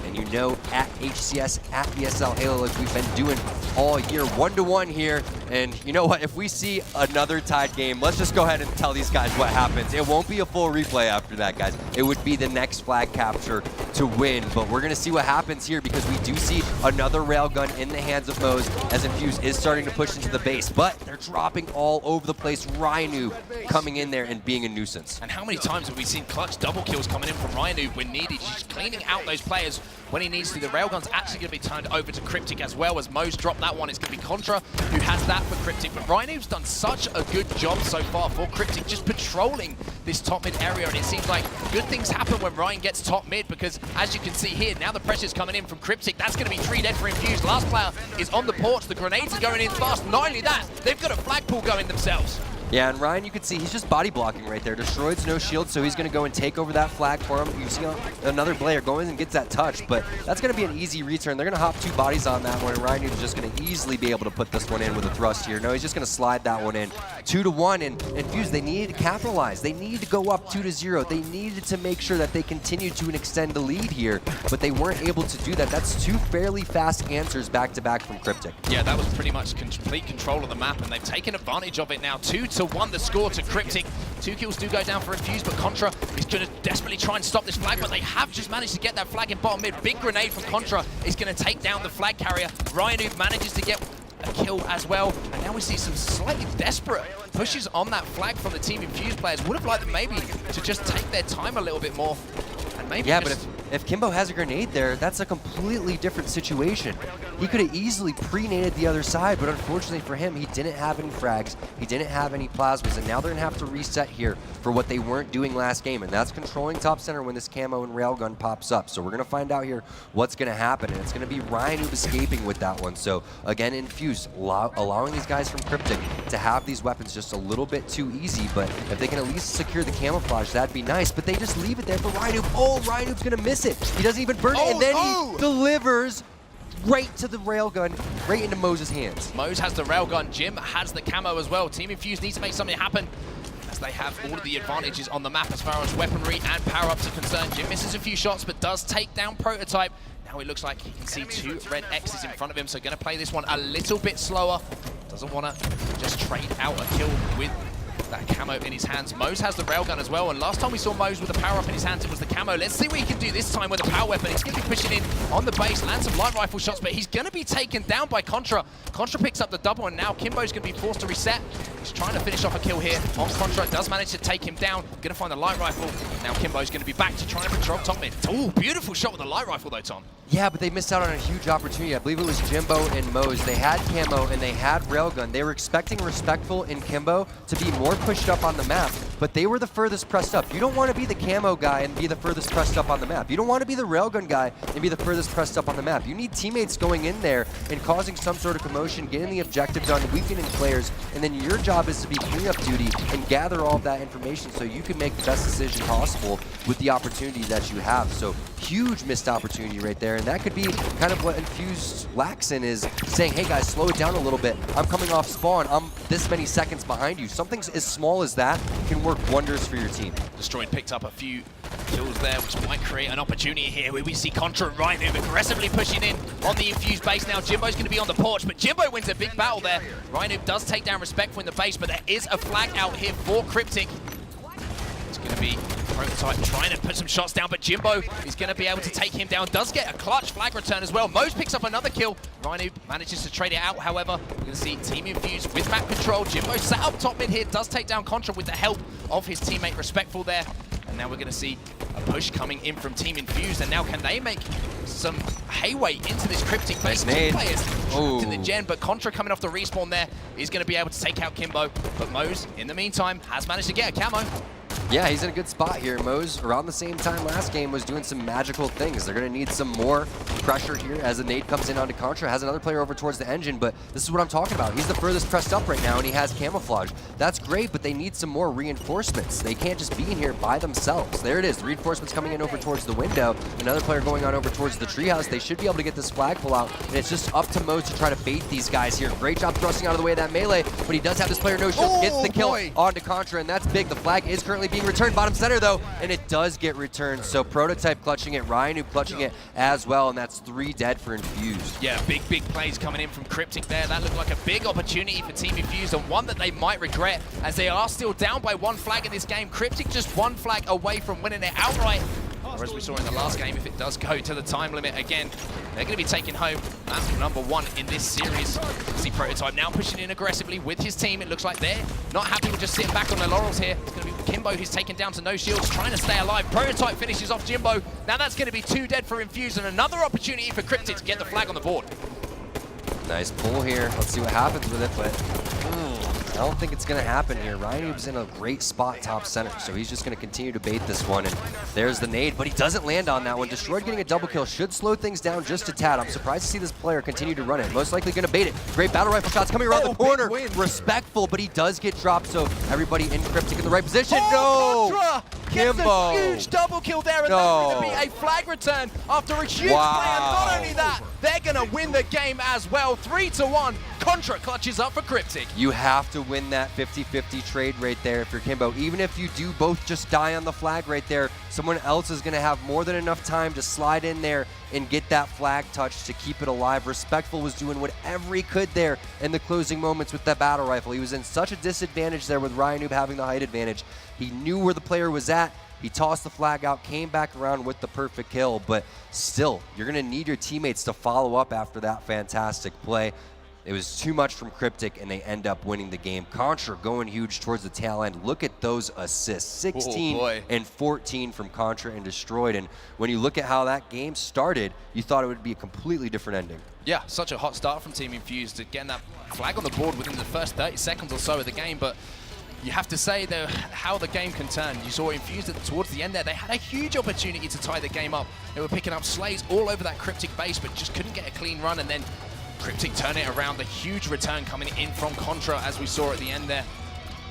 And you know, at HCS, at ESL Halo, like we've been doing all year, 1-1 here. And you know what, if we see another tied game, let's just go ahead and tell these guys what happens. It won't be a full replay after that, guys. It would be the next flag capture to win. But we're gonna see what happens here, because we do see another railgun in the hands of Mose as Infused is starting to push into the base. But they're dropping all over the place. Ryan coming in there and being a nuisance.
And how many times have we seen clutch double kills coming in from Ryan when needed? He's cleaning out those players when he needs to. The railgun's actually going to be turned over to Cryptik as well, as Mose dropped that one. It's going to be Contra who has that for Cryptik. But Ryan's done such a good job so far for Cryptik, just patrolling this top mid area, and it seems like good things happen when Ryan gets top mid, because as you can see here, now the pressure's coming in from Cryptik. That's going to be 3 dead for Infused. Last player is on the porch. The grenades are going in fast. Not only that, they've got a flagpole going themselves.
Yeah, and Ryan, you can see he's just body blocking right there. Destroyed's no shield, so he's going to go and take over that flag for him. You see another player goes and gets that touch, but that's going to be an easy return. They're going to hop 2 bodies on that one, and Ryan is just going to easily be able to put this one in with a thrust here. No, he's just going to slide that one in. 2-1, and Infused, they needed to capitalize. They needed to go up 2-0. They needed to make sure that they continued to extend the lead here, but they weren't able to do that. That's 2 fairly fast answers back-to-back from Cryptik.
Yeah, that was pretty much complete control of the map, and they've taken advantage of it now. 2-1 the score to Cryptik. 2 kills do go down for Infused, but Contra is going to desperately try and stop this flag, but they have just managed to get that flag in bottom mid. Big grenade from Contra is going to take down the flag carrier. Ryan manages to get a kill as well, and now we see some slightly desperate pushes on that flag from the Team Infused players. Would have liked them maybe to just take their time a little bit more. And maybe
yeah, but if Kimbo has a grenade there, that's a completely different situation. He could have easily pre-naded the other side, but unfortunately for him, he didn't have any frags, he didn't have any plasmas, and now they're going to have to reset here for what they weren't doing last game, and that's controlling top center when this camo and railgun pops up. So we're going to find out here what's going to happen, and it's going to be Ryan escaping with that one. So again, Infused, allowing these guys from Cryptik to have these weapons just a little bit too easy, but if they can at least secure the camouflage, that'd be nice, but they just leave it there for Ryan. Oh, Ryan's going to miss it. He doesn't even burn it, and then he delivers right to the railgun, right into Moses' hands.
Mose has the railgun, Jim has the camo as well. Team Infused needs to make something happen, as they have all of the advantages on the map as far as weaponry and power-ups are concerned. Jim misses a few shots, but does take down Prototype. Now it looks like he can see 2 red X's in front of him, so going to play this one a little bit slower. Doesn't want to just trade out a kill with that camo in his hands. Mose has the railgun as well, and last time we saw Mose with the power up in his hands, it was the camo. Let's see what he can do this time with the power weapon. He's going to be pushing in on the base, land some light rifle shots, but he's going to be taken down by Contra. Contra picks up the double, and now Kimbo's going to be forced to reset. He's trying to finish off a kill here on Contra. Does manage to take him down. Going to find the light rifle. Now Kimbo's going to be back to trying to control top mid. Oh, beautiful shot with the light rifle though, Tom.
Yeah, but they missed out on a huge opportunity. I believe it was Jimbo and Mose. They had camo and they had railgun. They were expecting Respectful and Kimbo to be more pushed up on the map, but they were the furthest pressed up. You don't want to be the camo guy and be the furthest pressed up on the map. You don't want to be the railgun guy and be the furthest pressed up on the map. You need teammates going in there and causing some sort of commotion, getting the objective done, weakening players, and then your job is to be cleanup duty and gather all of that information so you can make the best decision possible with the opportunity that you have. So huge missed opportunity right there, and that could be kind of what Infused lacks in, is saying, hey guys, slow it down a little bit. I'm coming off spawn. I'm this many seconds behind you. Something as small as that can work wonders for your team.
Destroyed picked up a few Kills there, which might create an opportunity here where we see Contra and Rhino aggressively pushing in on the Infused base now. Jimbo's going to be on the porch, but Jimbo wins a big battle there. Rhino does take down Respectful in the base, but there is a flag out here for Cryptik. It's going to be Prototype trying to put some shots down, but Jimbo is going to be able to take him down. Does get a clutch flag return as well. Mose picks up another kill. Rhino manages to trade it out, however. We're going to see Team Infused with map control. Jimbo sat up top mid here, does take down Contra with the help of his teammate Respectful there. And now we're going to see a push coming in from Team Infused, and now can they make some hayway into this Cryptik base? Two players trapped in the gen, but Contra coming off the respawn there is going to be able to take out Kimbo. But Mose, in the meantime, has managed to get a camo.
Yeah, he's in a good spot here. Mose, around the same time last game, was doing some magical things. They're going to need some more pressure here as the nade comes in onto Contra. Has another player over towards the engine, but this is what I'm talking about. He's the furthest pressed up right now, and he has camouflage. That's great, but they need some more reinforcements. They can't just be in here by themselves. There it is. The reinforcements coming in over towards the window. Another player going on over towards the treehouse. They should be able to get this flag pull out, and it's just up to Mose to try to bait these guys here. Great job thrusting out of the way of that melee, but he does have this player no shield. Gets the kill onto Contra, and that's big. The flag is currently being returned bottom center though, and it does get returned. So Prototype clutching it, Ryan clutching it as well, and that's 3 dead for Infused.
Yeah, big plays coming in from Cryptik there. That looked like a big opportunity for Team Infused, and one that they might regret, as they are still down by 1 flag in this game. Cryptik just 1 flag away from winning it outright. Or as we saw in the last game, if it does go to the time limit again, they're going to be taking home map #1 in this series. See Prototype now pushing in aggressively with his team. It looks like they're not happy with just sitting back on their laurels here. It's going to be Kimbo who's taken down to no shields, trying to stay alive. Prototype finishes off Jimbo. Now that's going to be 2 dead for Infused, and another opportunity for Cryptik to get the flag on the board.
Nice pull here. Let's see what happens with it, but I don't think it's going to happen here. Ryan in a great spot top center, so he's just going to continue to bait this one, and there's the nade, but he doesn't land on that one. Destroyed getting a double kill should slow things down just a tad. I'm surprised to see this player continue to run it. Most likely going to bait it. Great battle rifle shots coming around the corner. Respectful, but he does get dropped, so everybody in Cryptik in the right position.
Contra gets
Kimbo.
a huge double kill there, and that's going to be a flag return after a huge play. And not only that, they're going to win the game as well. 3-1. Contra clutches up for Cryptik.
You have to win that 50-50 trade right there if you're Kimbo. Even if you do both just die on the flag right there, someone else is going to have more than enough time to slide in there and get that flag touch to keep it alive. Respectful was doing whatever he could there in the closing moments with that battle rifle. He was in such a disadvantage there with Ryan having the height advantage. He knew where the player was at. He tossed the flag out, came back around with the perfect kill, but still, you're going to need your teammates to follow up after that fantastic play. It was too much from Cryptik, and they end up winning the game. Contra going huge towards the tail end. Look at those assists, 16 and 14 from Contra and Destroyed. And when you look at how that game started, you thought it would be a completely different ending.
Yeah, such a hot start from Team Infused to getting that flag on the board within the first 30 seconds or so of the game, but you have to say though how the game can turn. You saw Infused towards the end there. They had a huge opportunity to tie the game up. They were picking up slays all over that Cryptik base, but just couldn't get a clean run, and then Cryptik turn it around. The huge return coming in from Contra, as we saw at the end there,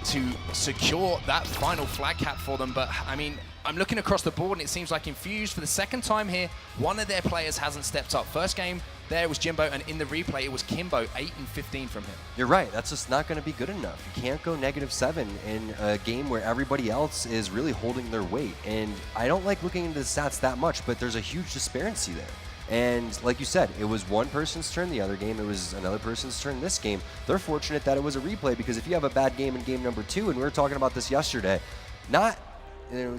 to secure that final flag cap for them. But I mean, I'm looking across the board, and it seems like Infused, for the second time here, one of their players hasn't stepped up. First game there was Jimbo, and in the replay it was Kimbo, 8 and 15 from him.
You're right, that's just not going to be good enough. You can't go -7 in a game where everybody else is really holding their weight. And I don't like looking into the stats that much, but there's a huge disparity there. And like you said, it was one person's turn the other game, it was another person's turn this game. They're fortunate that it was a replay, because if you have a bad game in game #2, and we were talking about this yesterday,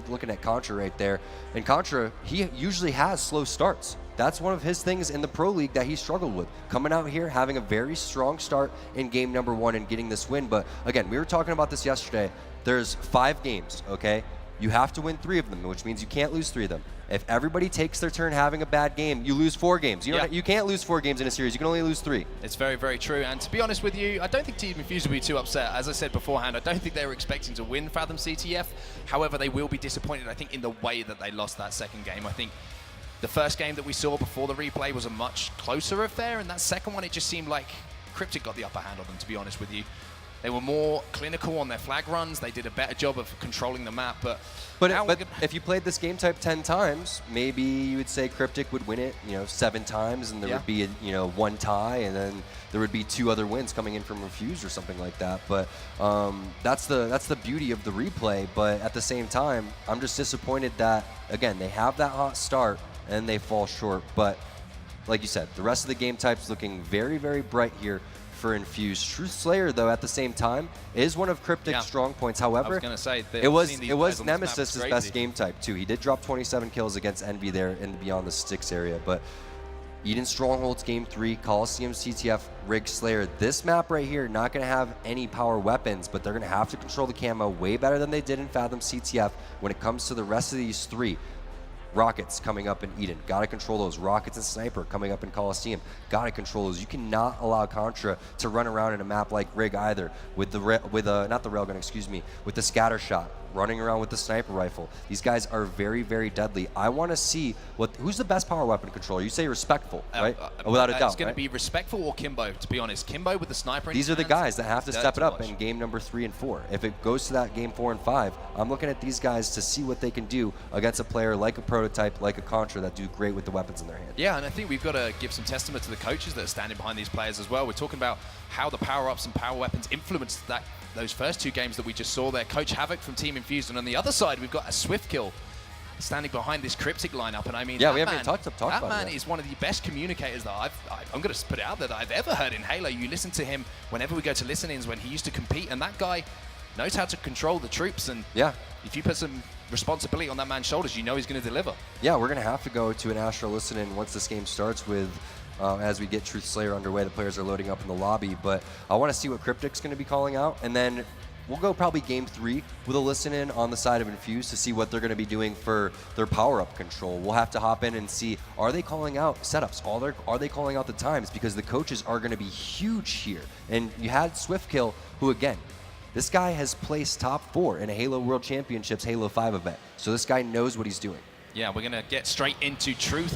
looking at Contra right there, and Contra, he usually has slow starts. That's one of his things in the Pro League that he struggled with. Coming out here, having a very strong start in game #1 and getting this win. But again, we were talking about this yesterday. There's 5 games, okay? You have to win 3 of them, which means you can't lose 3 of them. If everybody takes their turn having a bad game, you lose 4 games. You can't lose 4 games in a series. You can only lose 3.
It's very, very true. And to be honest with you, I don't think Team Infused will be too upset. As I said beforehand, I don't think they were expecting to win Fathom CTF. However, they will be disappointed, I think, in the way that they lost that second game. I think the first game that we saw before the replay was a much closer affair, and that second one, it just seemed like Cryptik got the upper hand on them, to be honest with you. They were more clinical on their flag runs. They did a better job of controlling the map. But
if you played this game type 10 times, maybe you would say Cryptik would win it, 7 times, and there would be one tie, and then there would be 2 other wins coming in from Infused or something like that. But that's the beauty of the replay. But at the same time, I'm just disappointed that, again, they have that hot start and they fall short. But like you said, the rest of the game types looking very, very bright here for Infused. Truth Slayer, though, at the same time, is one of Cryptik's strong points. However,
I was going to say,
it was Nemesis' best game type, too. He did drop 27 kills against Envy there in beyond the sticks area, but Eden Strongholds Game 3, Coliseum CTF, Rig Slayer. This map right here, not going to have any power weapons, but they're going to have to control the camo way better than they did in Fathom CTF when it comes to the rest of these 3. Rockets coming up in Eden, gotta control those. Rockets and Sniper coming up in Coliseum, gotta control those. You cannot allow Contra to run around in a map like Rig either, with the not the railgun, excuse me, with the scatter shot, running around with the sniper rifle. These guys are very, very deadly. I want to see who's the best power weapon controller. You say Respectful, right? Without a doubt.
It's going to be Respectful or Kimbo, to be honest. Kimbo with the sniper.
These are the guys that have to step it up in game number 3 and 4. If it goes to that game 4 and 5, I'm looking at these guys to see what they can do against a player like a Prototype, like a Contra, that do great with the weapons in their hand.
Yeah, and I think we've got to give some testament to the coaches that are standing behind these players as well. We're talking about how the power-ups and power weapons influenced those first 2 games that we just saw there. Coach Havoc from Team Infused, and on the other side, we've got a Swift Kill standing behind this Cryptik lineup. And I mean,
yeah, we haven't even talked about
that man is one of the best communicators that I'm going to put it out there that I've ever heard in Halo. You listen to him whenever we go to listen-ins when he used to compete, and that guy knows how to control the troops. And if you put some responsibility on that man's shoulders, you know he's going to deliver.
Yeah, we're going to have to go to an Astro listen-in once this game starts with. As we get Truth Slayer underway, the players are loading up in the lobby, but I want to see what Cryptik's going to be calling out, and then we'll go probably game 3 with a listen-in on the side of Infused to see what they're going to be doing for their power-up control. We'll have to hop in and see, are they calling out setups? Are they calling out the times? Because the coaches are going to be huge here. And you had Swiftkill, who, again, this guy has placed top 4 in a Halo World Championships Halo 5 event, so this guy knows what he's doing.
Yeah, we're going to get straight into Truth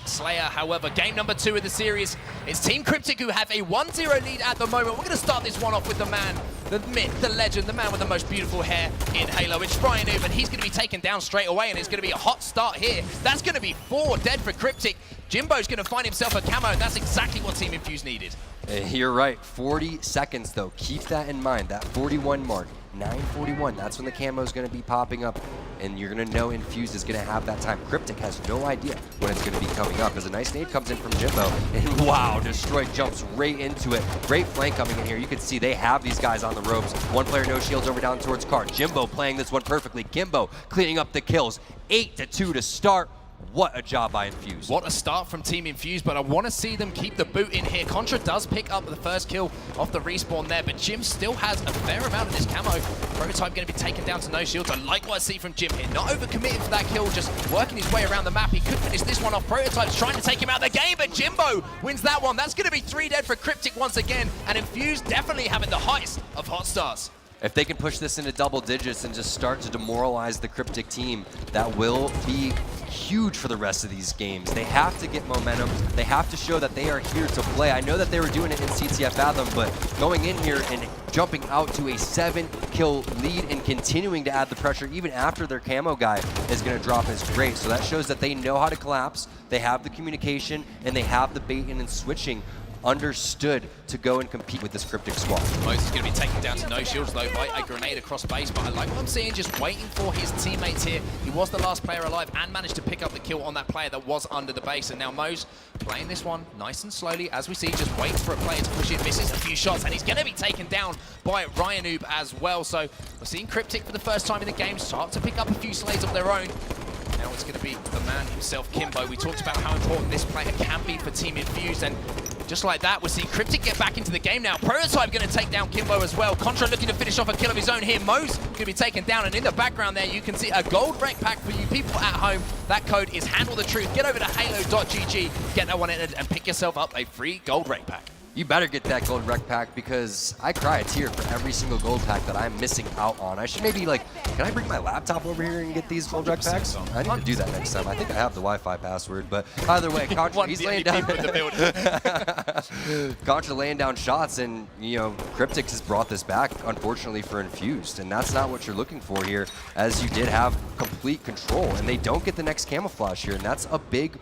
Slayer. However, game number 2 of the series, it's Team Cryptik who have a 1-0 lead at the moment. We're going to start this one off with the man, the myth, the legend, the man with the most beautiful hair in Halo. It's Ryan Noob, and he's going to be taken down straight away, and it's going to be a hot start here. That's going to be 4 dead for Cryptik. Jimbo's going to find himself a camo, and that's exactly what Team Infused needed.
You're right. 40 seconds, though. Keep that in mind, that 41 mark. 9:41, that's when the camo is going to be popping up, and you're going to know Infused is going to have that time. Cryptik has no idea when it's going to be coming up, as a nice nade comes in from Jimbo, and wow, Destroy jumps right into it. Great flank coming in here. You can see they have these guys on the ropes. One player, no shields, over down towards Car. Jimbo playing this one perfectly. Kimbo cleaning up the kills. 8-2 to start. What a job by Infused.
What a start from Team Infused, but I want to see them keep the boot in here. Contra does pick up the first kill off the respawn there, but Jim still has a fair amount of this camo. Prototype going to be taken down to no shields. I like what I see from Jim here. Not overcommitting for that kill, just working his way around the map. He could finish this one off. Prototype's trying to take him out of the game, but Jimbo wins that one. That's going to be 3 dead for Cryptik once again, and Infused definitely having the highest of hot stars.
If they can push this into double digits and just start to demoralize the Cryptik team, that will be huge for the rest of these games. They have to get momentum. They have to show that they are here to play. I know that they were doing it in CTF Fathom, but going in here and jumping out to a 7-kill lead and continuing to add the pressure even after their camo guy is going to drop is great. So that shows that they know how to collapse, they have the communication, and they have the baiting and switching understood to go and compete with this Cryptik squad.
Moses is going to be taken down to no shields though by a grenade across base, but I like what I'm seeing, just waiting for his teammates here. He was the last player alive and managed to pick up the kill on that player that was under the base, and now Mose playing this one nice and slowly, as we see, just waits for a player to push it, misses a few shots, and he's going to be taken down by Ryan Noob as well. So we're seeing Cryptik for the first time in the game start to pick up a few slays of their own. Now it's going to be the man himself, Kimbo. We talked about how important this player can be for Team Infused, and just like that, we're seeing Cryptik get back into the game now. Prototype going to take down Kimbo as well. Contra looking to finish off a kill of his own here. Mo's going to be taken down, and in the background there, you can see a gold rec pack for you people at home. That code is Handle the Truth. Get over to halo.gg, get that one entered, and pick yourself up a free gold rec pack.
You better get that gold rec pack because I cry a tear for every single gold pack that I'm missing out on. I should maybe like, can I bring my laptop over here and get these gold rec packs? I need to do that next time. I think I have the Wi-Fi password, but either way, Contra, he's laying down. Contra laying down shots, and you know, Cryptik has brought this back, unfortunately, for Infused, and that's not what you're looking for here, as you did have complete control, and they don't get the next camouflage here, and that's a big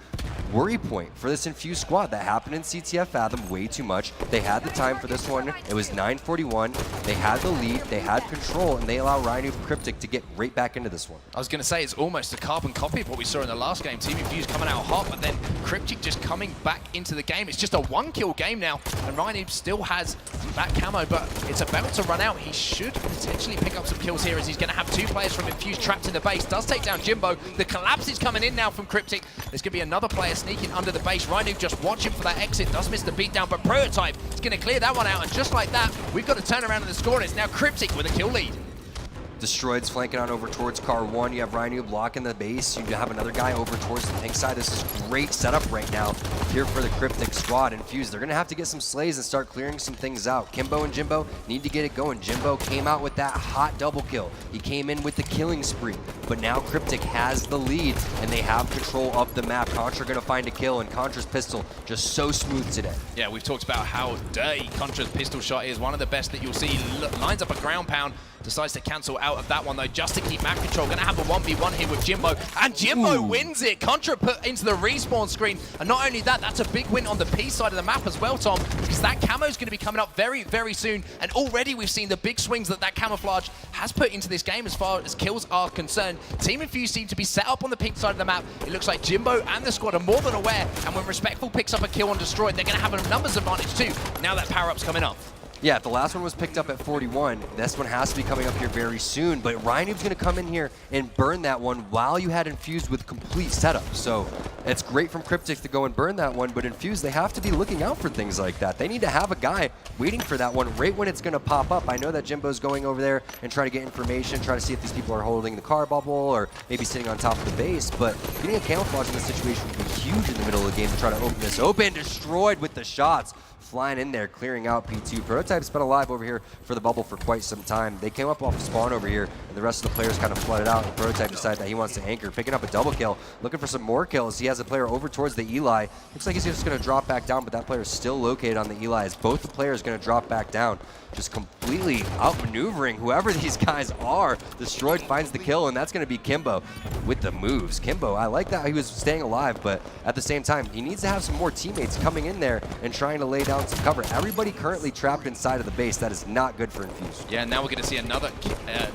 worry point for this Infused squad. That happened in CTF Fathom way too much. They had the time for this one. It was 9:41. They had the lead. They had control, and they allow Rhino Cryptik to get right back into this one.
I was going to say it's almost a carbon copy of what we saw in the last game. Team Infused coming out hot, but then Cryptik just coming back into the game. It's just a one-kill game now, and Rhino still has that camo, but it's about to run out. He should potentially pick up some kills here, as he's going to have 2 players from Infused trapped in the base. Does take down Jimbo. The collapse is coming in now from Cryptik. There's going to be another player sneaking under the base. Rhino just watching for that exit. Does miss the beatdown, but Prototype is going to clear that one out, and just like that, we've got to turn around in the score, and it's now Cryptik with a kill lead.
Destroyed's flanking on over towards car 1. You have Rhino blocking the base. You have another guy over towards the pink side. This is great setup right now here for the Cryptik squad. Infused, they're going to have to get some slays and start clearing some things out. Kimbo and Jimbo need to get it going. Jimbo came out with that hot double kill. He came in with the killing spree, but now Cryptik has the lead, and they have control of the map. Contra going to find a kill, and Contra's pistol just so smooth today.
Yeah, we've talked about how dirty Contra's pistol shot is. One of the best that you'll see. Lines up a ground pound. Decides to cancel out of that one, though, just to keep map control. Going to have a 1v1 here with Jimbo, and Jimbo wins it. Contra put into the respawn screen, and not only that, that's a big win on the P side of the map as well, Tom, because that camo is going to be coming up very, very soon, and already we've seen the big swings that that camouflage has put into this game as far as kills are concerned. Team Infused seem to be set up on the pink side of the map. It looks like Jimbo and the squad are more than aware, and when Respectful picks up a kill on Destroyed, they're going to have a numbers advantage too, now that power-up's coming up.
Yeah, the last one was picked up at 41. This one has to be coming up here very soon, but Rhino's going to come in here and burn that one while you had Infused with complete setup. So it's great from Cryptik to go and burn that one, but Infused, they have to be looking out for things like that. They need to have a guy waiting for that one right when it's going to pop up. I know that Jimbo's going over there and trying to get information, try to see if these people are holding the car bubble or maybe sitting on top of the base, but getting a camouflage in this situation would be huge in the middle of the game to try to open this open. Destroyed with the shots. Flying in there, clearing out P2. Prototype's been alive over here for the bubble for quite some time. They came up off the spawn over here, and the rest of the players kind of flooded out, and Prototype decided that he wants to anchor, picking up a double kill, looking for some more kills. He has a player over towards the Eli. Looks like he's just going to drop back down, but that player is still located on the Eli, as both the players going to drop back down, just completely outmaneuvering whoever these guys are. Destroyed finds the kill, and that's going to be Kimbo with the moves. Kimbo, I like that he was staying alive, but at the same time, he needs to have some more teammates coming in there and trying to lay down some cover. Everybody currently trapped inside of the base. That is not good for Infused.
Yeah, now we're going to see another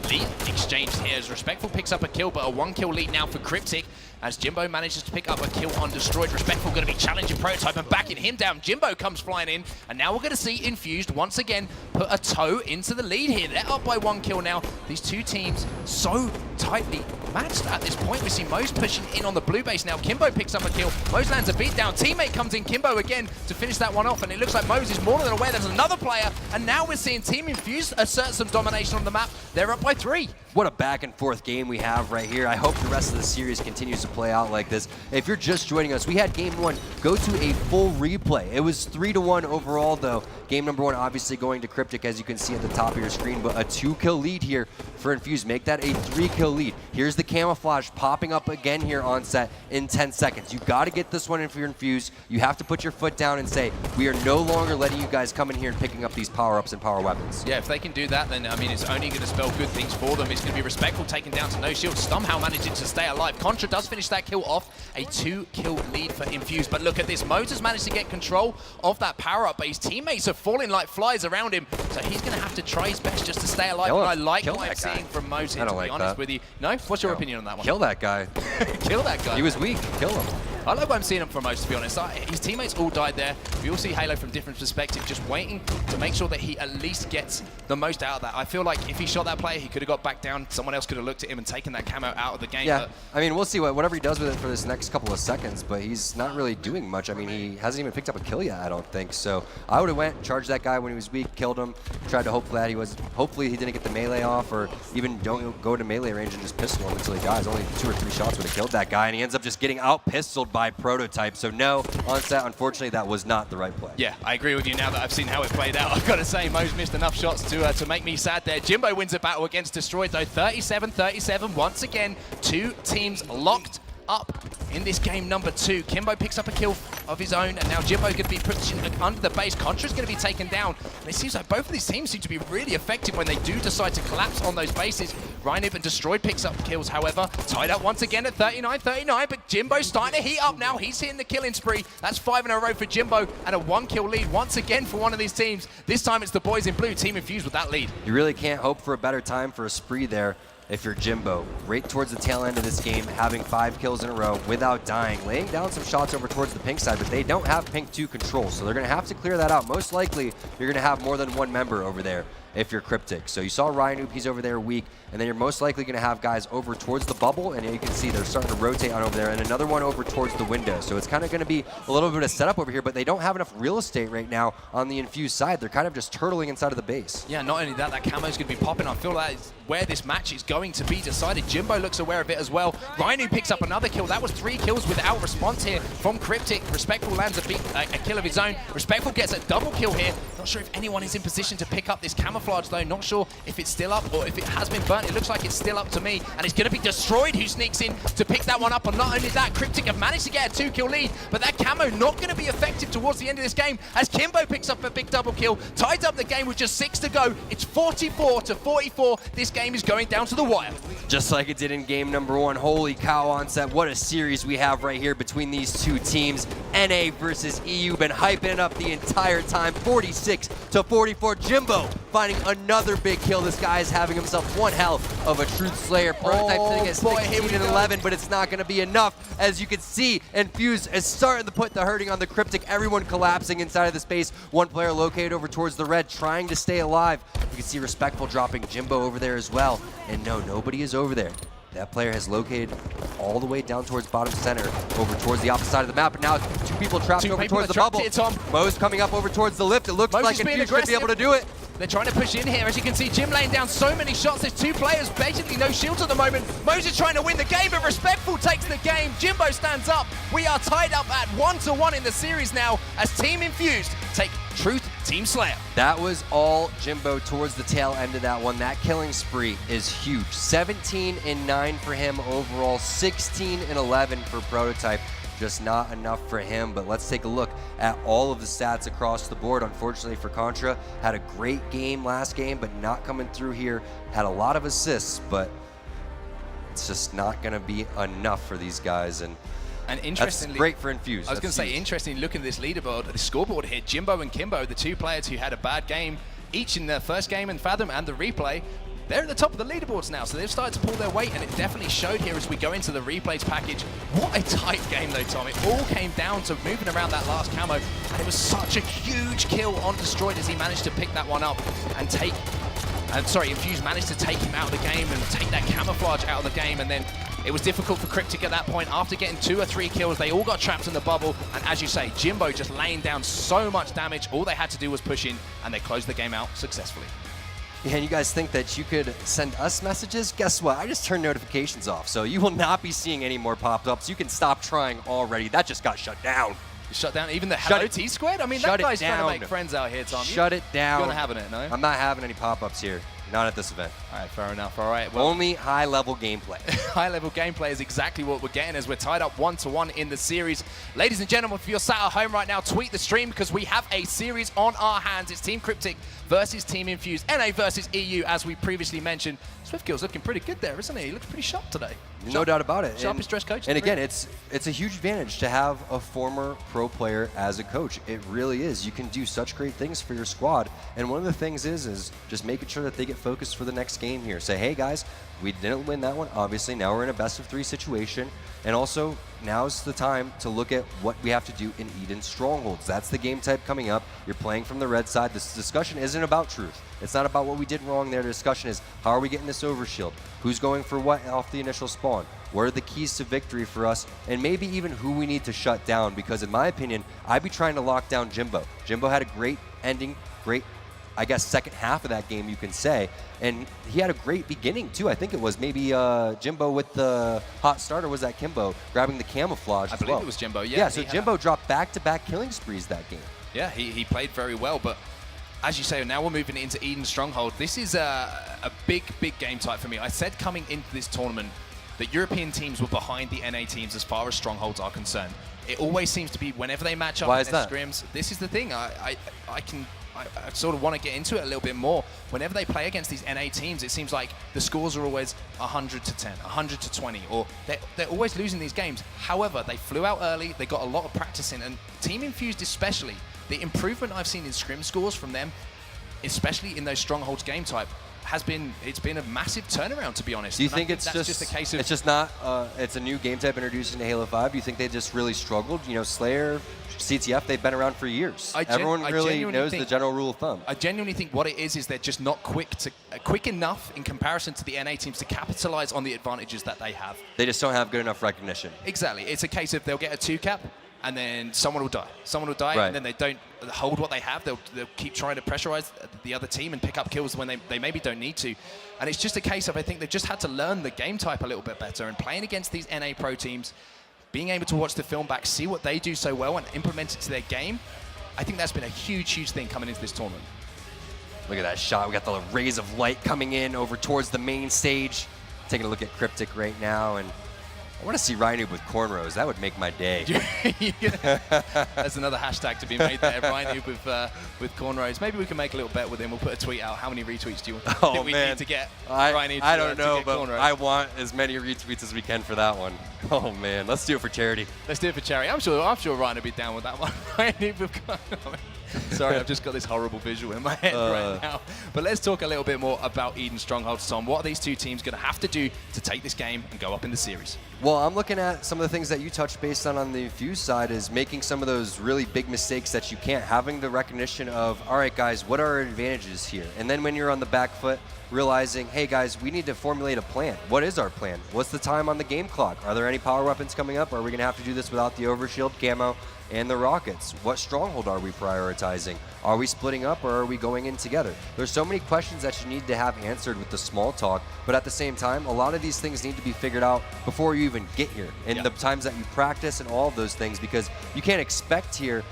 lead exchange here as Respectful picks up a kill, but a 1-kill lead now for Cryptik, as Jimbo manages to pick up a kill on Destroyed. Respectful going to be challenging Prototype and backing him down. Jimbo comes flying in, and now we're going to see Infused once again put a toe into the lead here. They're up by 1 kill now. These two teams so tightly matched at this point. We see Mose pushing in on the blue base now. Kimbo picks up a kill. Mose lands a beatdown. Teammate comes in, Kimbo again, to finish that one off, and it looks like Mose is more than aware there's another player, and now we're seeing Team Infused assert some domination on the map. They're up by 3.
What a back and forth game we have right here. I hope the rest of the series continues to play out like this. If you're just joining us, we had game 1 go to a full replay. It was 3-1 overall though. Game number 1 obviously going to Cryptik, as you can see at the top of your screen, but a 2-kill lead here for Infused. Make that a 3-kill lead. Here's the camouflage popping up again here on set in 10 seconds. You've got to get this one in for your Infused. You have to put your foot down and say, we are no longer letting you guys come in here and picking up these power-ups and power weapons.
Yeah, if they can do that, then, I mean, it's only going to spell good things for them. It's going to be Respectful taken down to no shield, somehow managing to stay alive. Contra does finish that kill off, a 2-kill lead for Infused. But look at this, Moses managed to get control of that power-up, but his teammates are falling like flies around him, so he's going to have to try his best just to stay alive. And I like what I'm seeing from Moses, to be honest with you. No? What's your opinion on that one?
Kill that guy.
Kill that guy.
He was weak. Kill him.
I like what I'm seeing him from Moses, to be honest. His teammates all died there. We all see Halo from different perspectives, just waiting to make sure that he at least gets the most out of that. I feel like if he shot that player, he could have got back down. Someone else could have looked at him and taken that camo out of the game.
Yeah, I mean, we'll see whatever he does with it for this next couple of seconds, but he's not really doing much. I mean, he hasn't even picked up a kill yet, I don't think. So I would have went, charged that guy when he was weak, killed him, tried to hope that hopefully he didn't get the melee off, or even don't go to melee range and just pistol him until he dies. Only 2 or 3 shots would have killed that guy, and he ends up just getting out-pistoled by Prototype. So no, Onset, unfortunately, that was not the right play.
Yeah, I agree with you now that I've seen how it played out. I've got to say, Mo's missed enough shots to make me sad there. Jimbo wins a battle against Destroyed, though, 37-37. Once again, two teams locked up in this game number 2. Kimbo picks up a kill of his own, and now Jimbo going to be pushed under the base. Contra's going to be taken down, and it seems like both of these teams seem to be really effective when they do decide to collapse on those bases. Rhino and Destroyed picks up kills, however, tied up once again at 39-39, but Jimbo's starting to heat up now. He's hitting the killing spree. That's 5 in a row for Jimbo, and a 1-kill lead once again for one of these teams. This time it's the boys in blue, Team Infused, with that lead.
You really can't hope for a better time for a spree there if you're Jimbo. Right towards the tail end of this game, having 5 kills in a row without dying, laying down some shots over towards the pink side, but they don't have pink 2 control, so they're going to have to clear that out. Most likely, you're going to have more than one member over there if you're Cryptik. So you saw Ryan, he's over there weak, and then you're most likely going to have guys over towards the bubble, and you can see they're starting to rotate on over there, and another one over towards the window. So it's kind of going to be a little bit of setup over here, but they don't have enough real estate right now on the Infused side. They're kind of just turtling inside of the base.
Yeah, not only that, that camo's going to be popping. I feel like it's where this match is going to be decided. Jimbo looks aware of it as well. Rhino picks up another kill. That was 3 kills without response here from Cryptik. Respectful lands a kill of his own. Respectful gets a double kill here. Not sure if anyone is in position to pick up this camouflage though. Not sure if it's still up or if it has been burnt. It looks like it's still up to me. And it's going to be Destroyed who sneaks in to pick that one up. And not only that, Cryptik have managed to get a 2-kill lead. But that camo not going to be effective towards the end of this game as Kimbo picks up a big double kill. Ties up the game with just 6 to go. It's 44-44. This game is going down to the wire.
Just like it did in game number 1. Holy cow, Onset. What a series we have right here between these two teams. NA versus EU. Been hyping it up the entire time. 46-44. Jimbo finding another big kill. This guy is having himself one hell of a Truth Slayer. Prototype sitting at 16-11, but it's not going to be enough. As you can see, Infused is starting to put the hurting on the Cryptik. Everyone collapsing inside of the space. One player located over towards the red, trying to stay alive. You can see Respectful dropping Jimbo over there as well. And no, nobody is over there. That player has located all the way down towards bottom center, over towards the opposite side of the map. And now 2 people trapped over towards the bubble. Mo's coming up over towards the lift. It looks like Infused should be able to do it.
They're trying to push in here. As you can see, Jim laying down so many shots. There's 2 players, basically no shields at the moment. Moses trying to win the game, but Respectful takes the game. Jimbo stands up. We are tied up at 1-1 in the series now as Team Infused take Truth Team Slayer.
That was all Jimbo towards the tail end of that one. That killing spree is huge. 17-9 for him overall, 16-11 for Prototype. Just not enough for him, but let's take a look at all of the stats across the board. Unfortunately for Contra, had a great game last game, but not coming through here. Had a lot of assists, but it's just not going to be enough for these guys. And interestingly, that's great for Infused.
I was going to say, interestingly, looking at this leaderboard, the scoreboard here, Jimbo and Kimbo, the 2 players who had a bad game, each in their first game in Fathom and the replay, they're at the top of the leaderboards now, so they've started to pull their weight, and it definitely showed here as we go into the replays package. What a tight game, though, Tom. It all came down to moving around that last camo, and it was such a huge kill on Destroyed as he managed to pick that one up and take... Infused managed to take him out of the game and take that camouflage out of the game, and then it was difficult for Cryptik at that point. After getting 2 or 3 kills, they all got trapped in the bubble, and as you say, Jimbo just laying down so much damage. All they had to do was push in, and they closed the game out successfully.
Yeah, and you guys think that you could send us messages? Guess what? I just turned notifications off, so you will not be seeing any more pop-ups. You can stop trying already. That just got shut down.
Shut down even the Hello T-Squared? I mean, that guy's trying to make friends out here, Tom.
Shut it down.
You're not having it, no?
I'm not having any pop-ups here. Not at this event.
All right, fair enough. All right. Well,
only high-level gameplay.
High-level gameplay is exactly what we're getting as we're tied up 1-1 in the series. Ladies and gentlemen, if you're sat at home right now, tweet the stream because we have a series on our hands. It's Team Cryptik versus Team Infused, NA versus EU, as we previously mentioned. Swiftgill's looking pretty good there, isn't he? He looks pretty sharp today.
No doubt about it.
Sharpest dress coach.
And again, it's a huge advantage to have a former pro player as a coach. It really is. You can do such great things for your squad. And one of the things is just making sure that they get focused for the next game here. Say, hey guys, we didn't win that one. Obviously, now we're in a best-of-3 situation. And also, now's the time to look at what we have to do in Eden Strongholds. That's the game type coming up. You're playing from the red side. This discussion isn't about truth. It's not about what we did wrong there. The discussion is, how are we getting this overshield? Who's going for what off the initial spawn? What are the keys to victory for us? And maybe even who we need to shut down, because in my opinion, I'd be trying to lock down Jimbo. Jimbo had a great ending, great I guess, second half of that game, you can say. And he had a great beginning, too. I think it was maybe Jimbo with the hot start, or was that Kimbo grabbing the camouflage as well?
I believe it was Jimbo, yeah.
Yeah, so Jimbo dropped back-to-back killing sprees that game.
Yeah, he played very well, but as you say, now we're moving into Eden Stronghold. This is a big game type for me. I said coming into this tournament that European teams were behind the NA teams as far as strongholds are concerned. It always seems to be whenever they match up in their scrims. This is the thing. I sort of want to get into it a little bit more. Whenever they play against these NA teams, it seems like the scores are always 100 to 10, 100 to 20, or they're always losing these games. However, they flew out early. They got a lot of practice in, and Team Infused especially, the improvement I've seen in scrim scores from them, especially in those strongholds game type, it's been a massive turnaround, to be honest.
Do you think it's
just a case of...
It's just not, it's a new game type introduced into Halo 5. Do you think they just really struggled? You know, Slayer, CTF, they've been around for years. Everyone really knows the general rule of thumb.
I genuinely think what it is they're just not quick enough in comparison to the NA teams to capitalize on the advantages that they have.
They just don't have good enough recognition.
Exactly. It's a case of they'll get a 2-cap, and then someone will die. Someone will die,
right.
And then they don't hold what they have. They'll keep trying to pressurize the other team and pick up kills when they maybe don't need to. And it's just a case of, I think they've just had to learn the game type a little bit better, and playing against these NA pro teams, being able to watch the film back, see what they do so well and implement it to their game, I think that's been a huge thing coming into this tournament.
Look at that shot. We got the rays of light coming in over towards the main stage. Taking a look at Cryptik right now, and I want to see Rhinoob with cornrows. That would make my day.
That's another hashtag to be made there, Rhinoob with cornrows. Maybe we can make a little bet with him. We'll put a tweet out. How many retweets do you think we need to get Rhinoob
I don't know, but
cornrows?
I want as many retweets as we can for that one. Oh, man. Let's do it for charity.
Let's do it for charity. I'm sure Rhinoob will be down with that one. Rhinoob with cornrows. Sorry, I've just got this horrible visual in my head right now. But let's talk a little bit more about Eden Stronghold. Tom, what are these two teams going to have to do to take this game and go up in the series?
Well, I'm looking at some of the things that you touched based on the Infused side, is making some of those really big mistakes that you can't, having the recognition of, all right, guys, what are our advantages here? And then when you're on the back foot, realizing, hey, guys, we need to formulate a plan. What is our plan? What's the time on the game clock? Are there any power weapons coming up? Are we going to have to do this without the overshield, camo, and the rockets? What stronghold are we prioritizing? Are we splitting up, or are we going in together? There's so many questions that you need to have answered with the small talk, but at the same time, a lot of these things need to be figured out before you even get here, and the times that you practice and all of those things, because you can't expect here,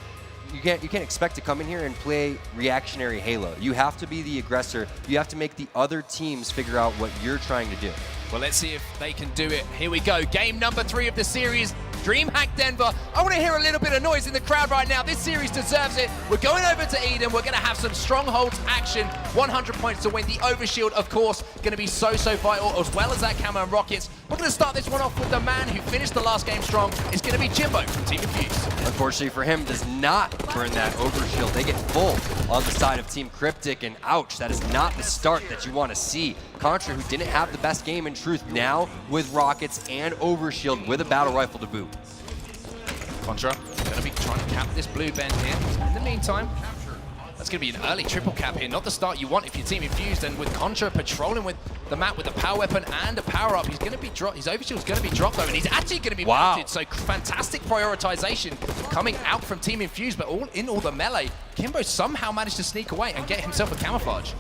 you can't expect to come in here and play reactionary Halo. You have to be the aggressor. You have to make the other teams figure out what you're trying to do.
Well, let's see if they can do it. Here we go. Game number 3 of the series. DreamHack Denver. I want to hear a little bit of noise in the crowd right now. This series deserves it. We're going over to Eden. We're going to have some strongholds action. 100 points to win. The overshield, of course, going to be so vital, as well as that camo and rockets. We're going to start this one off with the man who finished the last game strong. It's going to be Jimbo from Team Infused.
Unfortunately for him, does not burn that overshield. They get full on the side of Team Cryptik, and ouch, that is not the start that you want to see. Contra, who didn't have the best game in truth, now with rockets and overshield with a battle rifle to boot.
Contra going to be trying to cap this blue bend here. In the meantime, that's going to be an early triple cap here. Not the start you want if you're Team Infused. And with Contra patrolling with the map with a power weapon and a power up, he's going to be dropped. His overshield's going to be dropped though, and he's actually going to be mounted. So fantastic prioritization coming out from Team Infused, but all the melee, Kimbo somehow managed to sneak away and get himself a camouflage.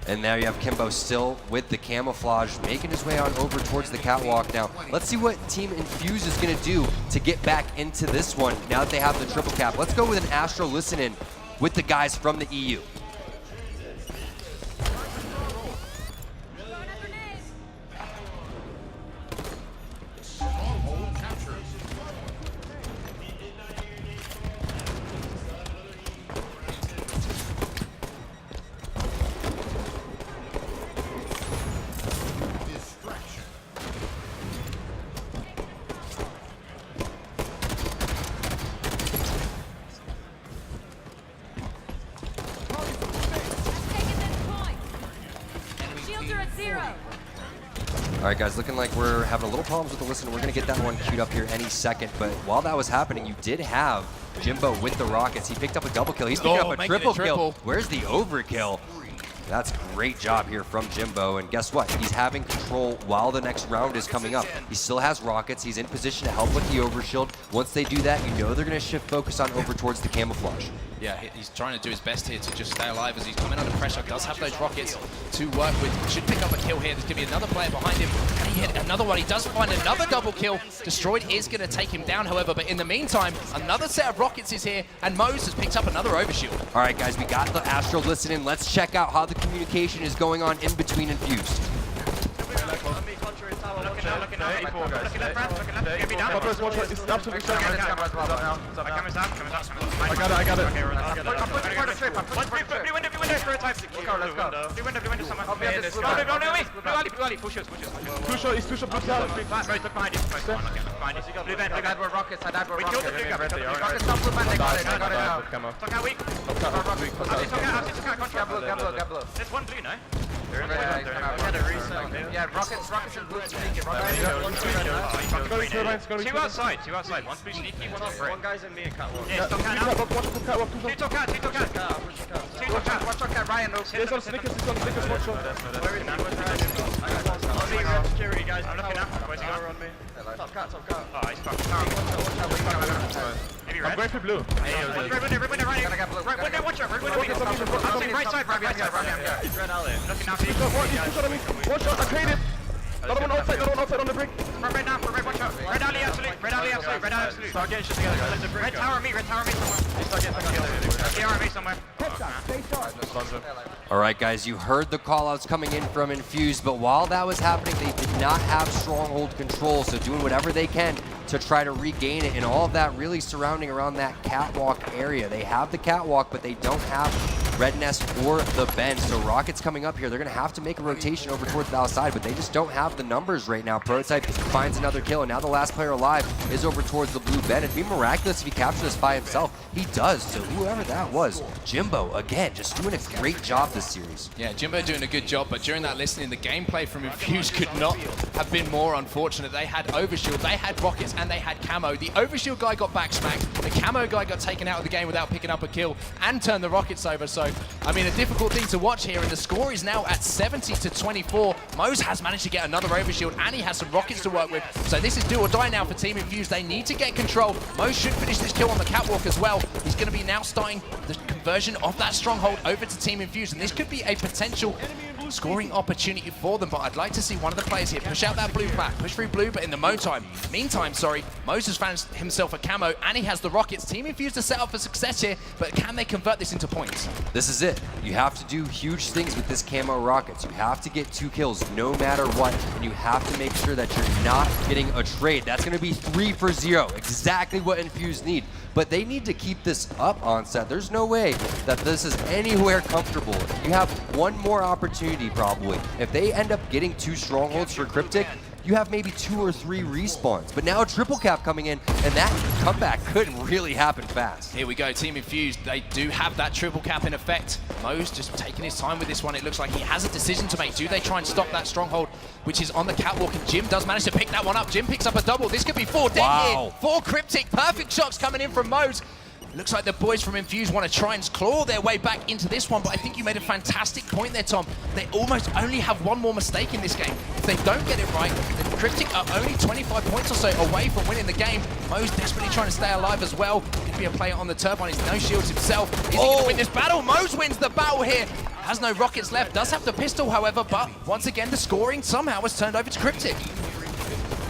And now you have Kimbo still with the camouflage, making his way on over towards the catwalk. Now, let's see what Team Infused is going to do to get back into this one now that they have the triple cap. Let's go with an Astro listen-in with the guys from the EU. All right, guys, looking like we're having a little problems with the listen. We're going to get that one queued up here any second. But while that was happening, you did have Jimbo with the rockets. He picked up a double kill. He's picking up a triple kill. Where's the overkill? That's a great job here from Jimbo. And guess what? He's having control while the next round is coming up. He still has rockets. He's in position to help with the overshield. Once they do that, you know they're going to shift focus on over towards the camouflage.
Yeah, he's trying to do his best here to just stay alive as he's coming under pressure. Does have those rockets to work with. Should pick up a kill here. There's going to be another player behind him. And he hit another one. He does find another double kill. Destroyed is going to take him down, however. But in the meantime, another set of rockets is here. And Mose has picked up another overshield.
All right, guys, we got the Astro listening. Let's check out how the communication is going on in between Infused.
Looking left, get me down.
I got it.
Let's go. Blue window, someone. Blue, push us.
Too short, he's too short, blue down.
Look behind you. Behind you. Blue vent.
I were rockets.
We killed the blue guy.
Rockets stop blue man, they got it now.
Talk out weak.
Got blue.
There's one blue, no?
Yeah, rockets and blue sneaky.
Two outside. One's blue sneaky, one's free.
One guy's in me and catwalk.
Yeah, talk out now. Two talk out.
Watch out, Ryan.
He's on Snickers, one shot.
Security guys, I'm looking now. Where's he going?
Top cat.
Oh, he's fucking Maybe
I'm
red.
going for blue.
Red window, right. Red window, watch out. Red window. Right side.
Red out there.
Looking now.
One shot, I traded. Another one outside on the brick.
Red now, watch out. Red alley absolute.
Start getting shit together.
Red tower me somewhere.
All right, guys, you heard the call-outs coming in from Infused, but while that was happening, they did not have stronghold control, so doing whatever they can to try to regain it, and all of that really surrounding around that catwalk area. They have the catwalk, but they don't have Red Nest or the bend, so Rockets coming up here, they're going to have to make a rotation over towards the outside, but they just don't have the numbers right now. Prototype finds another kill, and now the last player alive is over towards the blue bend. It'd be miraculous if he captures this by himself. He does, so whoever that was, Jimbo, again, just doing a great job this series.
Yeah, Jimbo doing a good job, but during that listening, the gameplay from Infused could not have been more unfortunate. They had overshield, they had rockets, and they had camo. The overshield guy got backsmacked, the camo guy got taken out of the game without picking up a kill, and turned the rockets over. So, I mean, a difficult thing to watch here, and the score is now at 70-24. Mose has managed to get another overshield, and he has some rockets to work with. So this is do or die now for Team Infused. They need to get control. Mose should finish this kill on the catwalk as well. He's going to be now starting the conversion of that stronghold over to Team Infused, and this could be a potential scoring opportunity for them, but I'd like to see one of the players here push out that blue back, push through blue, but in the meantime, Mose has found himself a camo, and he has the rockets. Team Infused to set up for success here, but can they convert this into points?
This is it. You have to do huge things with this camo rockets. You have to get 2 kills no matter what, and you have to make sure that you're not getting a trade. That's going to be 3 for 0, exactly what Infused need. But they need to keep this up on set. There's no way that this is anywhere comfortable. You have one more opportunity probably. If they end up getting 2 strongholds for Cryptik, you have maybe 2 or 3 respawns. But now a triple cap coming in, and that comeback could really happen fast.
Here we go, Team Infused. They do have that triple cap in effect. Mose just taking his time with this one. It looks like he has a decision to make. Do they try and stop that stronghold, which is on the catwalk? And Jim does manage to pick that one up. Jim picks up a double. This could be 4 dead here. 4 Cryptik. Perfect shots coming in from Mose. Looks like the boys from Infused want to try and claw their way back into this one, but I think you made a fantastic point there, Tom. They almost only have one more mistake in this game. If they don't get it right, then Cryptik are only 25 points or so away from winning the game. Mose desperately trying to stay alive as well. Could be a player on the turbine. He's no shields himself. Is he going to win this battle? Mose wins the battle here. Has no rockets left. Does have the pistol, however, but once again, the scoring somehow was turned over to Cryptik.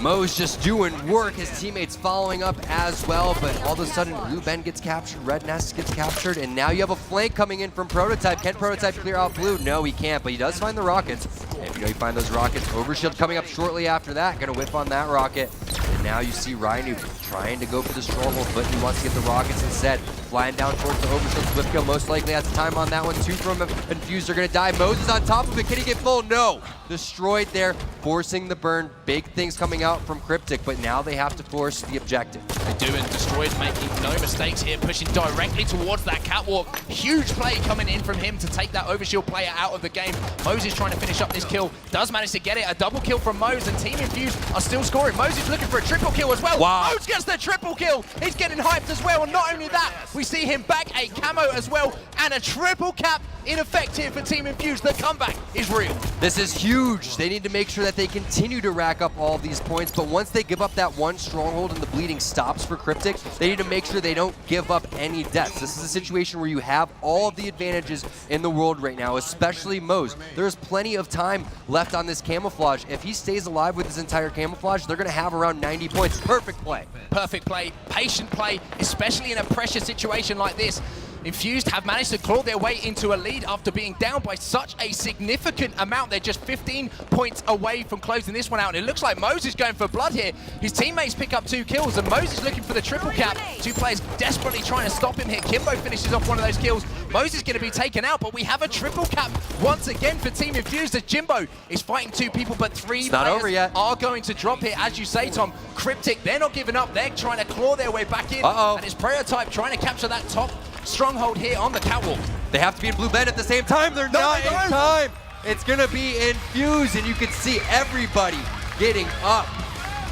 Mo's just doing work, his teammates following up as well, but all of a sudden Blue Ben gets captured, Red Nest gets captured, and now you have a flank coming in from Prototype. Can Prototype clear out Blue? No, he can't, but he does find the rockets. And if you know you find those rockets, Overshield coming up shortly after that, gonna whip on that rocket. And now you see Rhino trying to go for the stronghold, but he wants to get the rockets instead. Flying down towards the Overshield swift kill, most likely has time on that one. 2 from Infused are gonna die. Moses on top of it, can he get full? No! Destroyed there, forcing the burn. Big things coming out from Cryptik, but now they have to force the objective.
They do, and Destroyed making no mistakes here, pushing directly towards that catwalk. Huge play coming in from him to take that Overshield player out of the game. Moses trying to finish up this kill, does manage to get it. A double kill from Mose, and Team Infused are still scoring. Moses looking for for a triple kill as well.
Wow.
Moze gets the triple kill. He's getting hyped as well. And not only that, we see him back a camo as well. And a triple cap in effect here for Team Infused. The comeback is real.
This is huge. They need to make sure that they continue to rack up all these points, but once they give up that one stronghold and the bleeding stops for Cryptik, they need to make sure they don't give up any deaths. This is a situation where you have all of the advantages in the world right now, especially Moze. There's plenty of time left on this camouflage. If he stays alive with his entire camouflage, they're going to have around 90 points. Perfect play.
Perfect play, patient play, especially in a pressure situation like this. Infused have managed to claw their way into a lead after being down by such a significant amount. They're just 15 points away from closing this one out. And it looks like Moze is going for blood here. His teammates pick up 2 kills, and Moze is looking for the triple cap. 2 players desperately trying to stop him here. Kimbo finishes off one of those kills. Moze is going to be taken out, but we have a triple cap once again for Team Infused as Jimbo is fighting 2 people, but 3 players are going to drop here. As you say, Tom, Cryptik, they're not giving up. They're trying to claw their way back in. And it's Prototype trying to capture that top stronghold here on the catwalk.
They have to be in blue bed at the same time. They're not in time. It's going to be Infused, and you can see everybody getting up.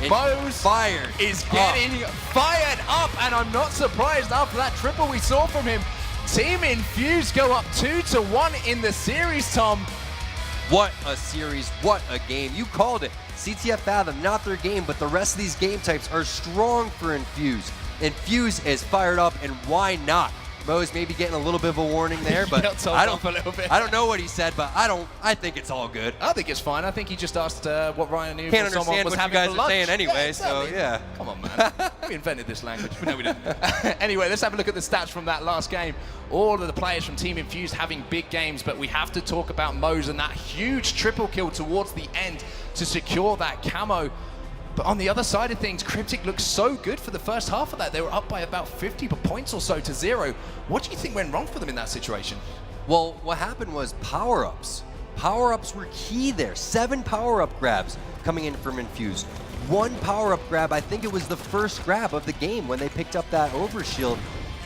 Moze is getting fired up, and I'm not surprised after that triple we saw from him. Team Infused go up 2-1 in the series, Tom.
What a series, what a game. You called it. CTF Fathom, not their game, but the rest of these game types are strong for Infused. Infused is fired up, and why not? Moze maybe getting a little bit of a warning there, but I don't know what he said, but I think it's all good.
I think it's fine. I think he just asked what Ryan knew.
Can't understand what you guys are saying anyway, so yeah.
Come on, man. We invented this language. No, we didn't. Anyway, let's have a look at the stats from that last game. All of the players from Team Infused having big games, but we have to talk about Moze and that huge triple kill towards the end to secure that camo. But on the other side of things, Cryptik looks so good for the first half of that. They were up by about 50 points or so to 0. What do you think went wrong for them in that situation?
Well, what happened was power-ups. Power-ups were key there. 7 power-up grabs coming in from Infused. 1 power-up grab, I think it was the first grab of the game when they picked up that overshield.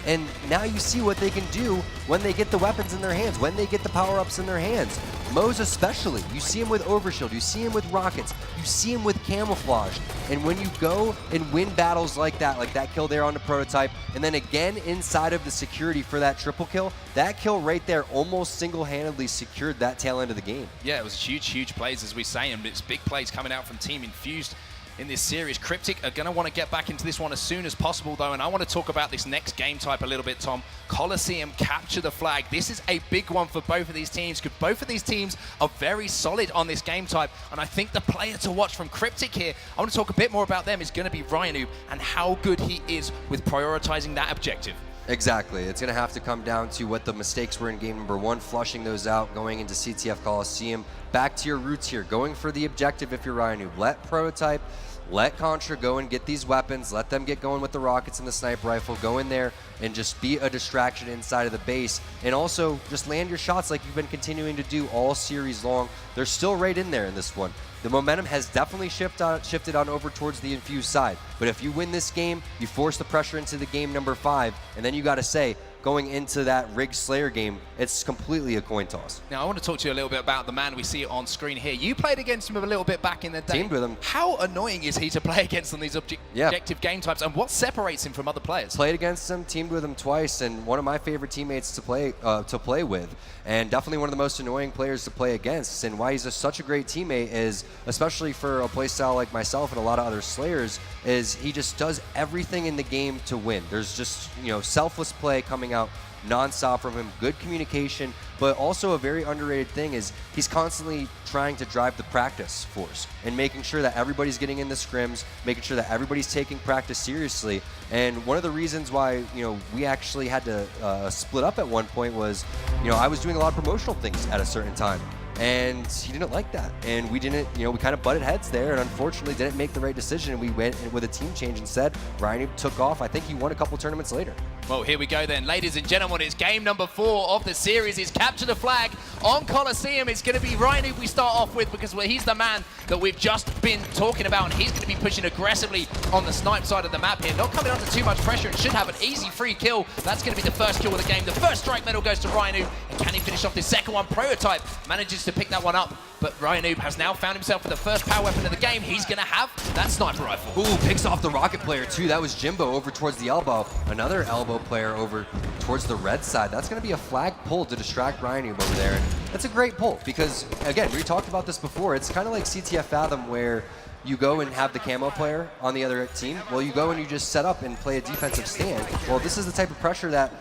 And now you see what they can do when they get the weapons in their hands, when they get the power-ups in their hands. Moze especially, you see him with overshield, you see him with rockets, you see him with camouflage. And when you go and win battles like that kill there on the Prototype, and then again inside of the security for that triple kill, that kill right there almost single-handedly secured that tail end of the game.
Yeah, it was huge plays, as we say, and it's big plays coming out from Team Infused in this series. Cryptik are going to want to get back into this one as soon as possible, though, and I want to talk about this next game type a little bit, Tom. Coliseum, capture the flag. This is a big one for both of these teams, because both of these teams are very solid on this game type, and I think the player to watch from Cryptik here, I want to talk a bit more about them, is going to be Ryan and how good he is with prioritizing that objective.
Exactly. It's going to have to come down to what the mistakes were in game number 1, flushing those out, going into CTF Coliseum. Back to your roots here, going for the objective if you're Ryan. Let Prototype, let Contra go and get these weapons, let them get going with the rockets and the sniper rifle, go in there and just be a distraction inside of the base, and also just land your shots like you've been continuing to do all series long. They're still right in there in this one. The momentum has definitely shifted on over towards the Infused side, but if you win this game, you force the pressure into the game number 5, and then you got to say, going into that Rigged Slayer game, it's completely a coin toss.
Now, I want to talk to you a little bit about the man we see on screen here. You played against him a little bit back in the day.
Teamed with him.
How annoying is he to play against on these objective game types, and what separates him from other players?
Played against him, teamed with him twice, and one of my favorite teammates to play with, and definitely one of the most annoying players to play against. And why he's such a great teammate is, especially for a playstyle like myself and a lot of other Slayers, is he just does everything in the game to win. There's just, selfless play coming out non-stop from him, good communication, but also a very underrated thing is he's constantly trying to drive the practice force and making sure that everybody's getting in the scrims, making sure that everybody's taking practice seriously. And one of the reasons why, we actually had to split up at one point was, I was doing a lot of promotional things at a certain time. And he didn't like that. And we didn't, we kind of butted heads there, and unfortunately didn't make the right decision. And we went with a team change instead. Ryan took off. I think he won a couple tournaments later.
Well, here we go then. Ladies and gentlemen, it's game number 4 of the series. It's capture the flag on Coliseum. It's going to be Ryan who we start off with, because he's the man that we've just been talking about, and he's going to be pushing aggressively on the snipe side of the map here. Not coming under too much pressure and should have an easy free kill. That's going to be the first kill of the game. The first strike medal goes to Ryan, and can he finish off this second one? Prototype manages to pick that one up, but Ryanoob has now found himself with the first power weapon of the game. He's going to have that sniper rifle.
Ooh, picks off the rocket player too. That was Jimbo over towards the elbow. Another elbow player over towards the red side. That's going to be a flag pull to distract Ryanoob over there. And that's a great pull because, again, we talked about this before. It's kind of like CTF Fathom where you go and have the camo player on the other team. Well, you go and you just set up and play a defensive stand. Well, this is the type of pressure that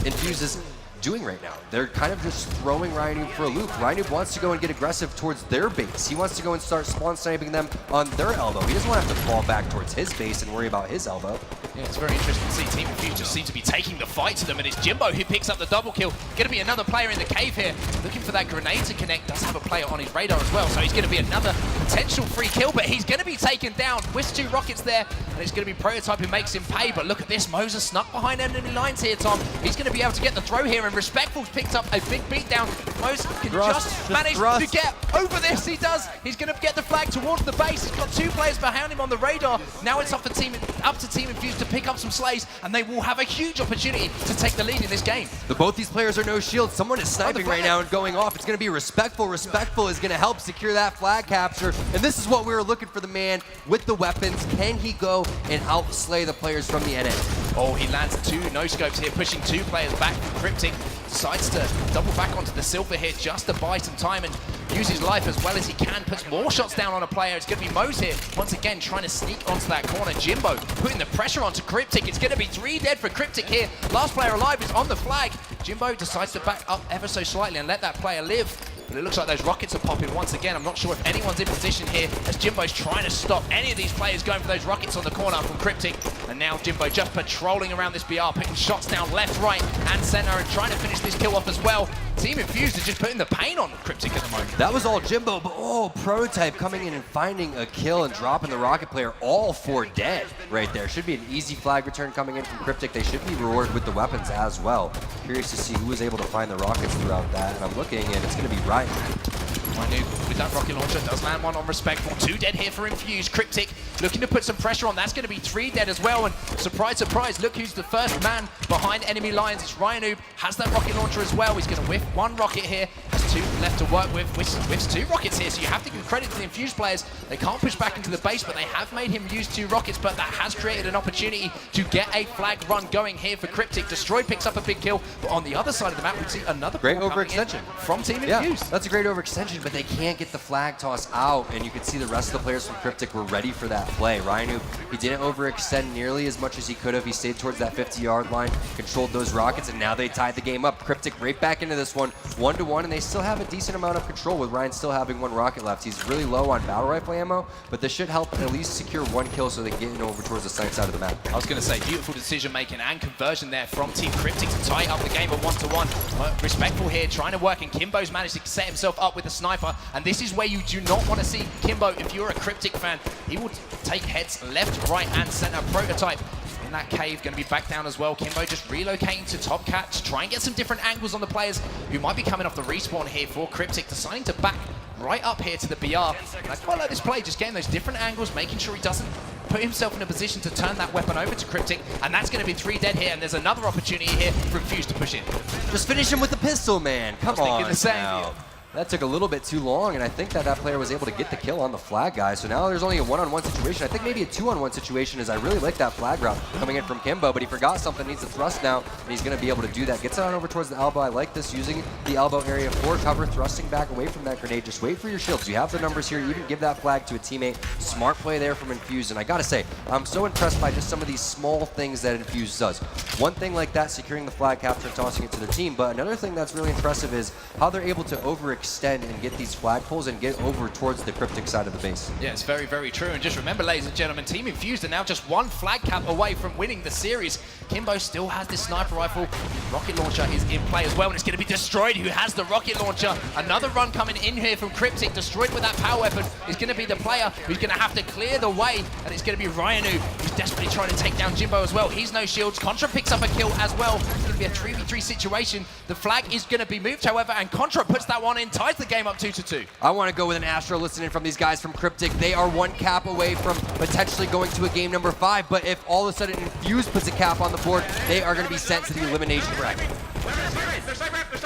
Infused is doing right now. They're kind of just throwing Ryanoob for a loop. Ryanoob wants to go and get aggressive towards their base. He wants to go and start spawn sniping them on their elbow. He doesn't want to have to fall back towards his base and worry about his elbow.
Yeah, it's very interesting to see Team Infused just seem to be taking the fight to them, and it's Jimbo who picks up the double kill. Going to be another player in the cave here, looking for that grenade to connect. Does have a player on his radar as well, so he's going to be another potential free kill, but he's going to be taken down. Whisk 2 rockets there, and it's going to be Prototype who makes him pay, but look at this. Moses snuck behind enemy lines here, Tom. He's going to be able to get the throw here, and Respectful's picked up a big beatdown. Moses can just manage to get over this. He does. He's going to get the flag towards the base. He's got 2 players behind him on the radar. Now it's up to Team Infused to pick up some slays, and they will have a huge opportunity to take the lead in this game.
Both these players are no shield. Someone is sniping right now and going off. It's going to be Respectful. Respectful is going to help secure that flag capture, and this is what we were looking for the man with the weapons. Can he go and outslay the players from the NA?
Oh, he lands 2 no-scopes here, pushing 2 players back from Cryptik. Decides to double back onto the silver here just to buy some time and use his life as well as he can. Puts more shots down on a player. It's going to be Mose here, once again, trying to sneak onto that corner. Jimbo putting the pressure onto Cryptik. It's going to be 3 dead for Cryptik here. Last player alive is on the flag. Jimbo decides to back up ever so slightly and let that player live. But it looks like those rockets are popping once again. I'm not sure if anyone's in position here as Jimbo's trying to stop any of these players going for those rockets on the corner from Cryptik. And now Jimbo just patrolling around this BR, putting shots down left, right, and center, and trying to finish this kill off as well. Team Infused is just putting the pain on Cryptik at the moment.
That was all Jimbo, but Prototype coming in and finding a kill and dropping the rocket player, all 4 dead right there. Should be an easy flag return coming in from Cryptik. They should be rewarded with the weapons as well. Curious to see who was able to find the rockets throughout that, and I'm looking, and it's going to be Ryan.
Ryanoob with that rocket launcher does land one on Respectful. 2 dead here for Infused. Cryptik looking to put some pressure on. That's going to be 3 dead as well. And surprise, surprise, look who's the first man behind enemy lines. It's Ryanoob. Has that rocket launcher as well. He's going to whiff 1 rocket here. Has 2 left to work with. Whiffs 2 rockets here. So you have to give credit to the Infused players. They can't push back into the base, but they have made him use 2 rockets. But that has created an opportunity to get a flag run going here for Cryptik. Destroy picks up a big kill. But on the other side of the map, we see another
great overextension
from Team
Yeah,
Infused.
that's a great overextension, but they can't get the flag toss out, and you can see the rest of the players from Cryptik were ready for that play. Ryanoob, he didn't overextend nearly as much as he could have. He stayed towards that 50-yard line, controlled those rockets, and now they tied the game up. Cryptik right back into this one, 1-1, and they still have a decent amount of control with Ryan still having 1 rocket left. He's really low on battle rifle ammo, but this should help at least secure 1 kill so they can get over towards the side of the map.
I was going to say, beautiful decision-making and conversion there from Team Cryptik to tie up the game at 1-1. Respectful here, trying to work, and Kimbo's managed to set himself up with a sniper, and this is where you do not want to see Kimbo. If you're a Cryptik fan, he will take heads left, right, and center. Prototype in that cave, going to be back down as well. Kimbo just relocating to top cat to try and get some different angles on the players who might be coming off the respawn here for Cryptik, deciding to back right up here to the BR. And I quite like this play, just getting those different angles, making sure he doesn't put himself in a position to turn that weapon over to Cryptik, and that's going to be 3 dead here, and there's another opportunity here for Infused to push in.
Just finish him with the pistol, man. Come on.
Thinking the same.
Now. That took a little bit too long, and I think that player was able to get the kill on the flag guy. So now there's only a 1-on-1 situation. I think maybe a 2-on-1 situation, as I really like that flag route coming in from Kimbo, but he forgot something, needs to thrust now, and he's going to be able to do that. Gets on over towards the elbow. I like this, using the elbow area for cover, thrusting back away from that grenade. Just wait for your shields. You have the numbers here. Even give that flag to a teammate. Smart play there from Infused, and I got to say, I'm so impressed by just some of these small things that Infused does. One thing like that, securing the flag capture and tossing it to their team, but another thing that's really impressive is how they're able to overextend and get these flag pulls and get over towards the Cryptik side of the base.
Yeah, it's very, very true. And just remember, ladies and gentlemen, Team Infused are now just 1 flag cap away from winning the series. Kimbo still has this sniper rifle. Rocket launcher is in play as well, and it's going to be Destroyed, who has the rocket launcher. Another run coming in here from Cryptik. Destroyed with that power weapon is going to be the player who's going to have to clear the way, and it's going to be Ryanoob, who's desperately trying to take down Jimbo as well. He's no shields. Contra picks up a kill as well. It's going to be a 3v3 situation. The flag is going to be moved, however, and Contra puts that one in, ties the game up 2-2.
I want to go with an Astro listening from these guys from Cryptik. They are 1 cap away from potentially going to a game number 5, but if all of a sudden Infused puts a cap on the board, they are going to be sent to the elimination bracket.
They're sniper.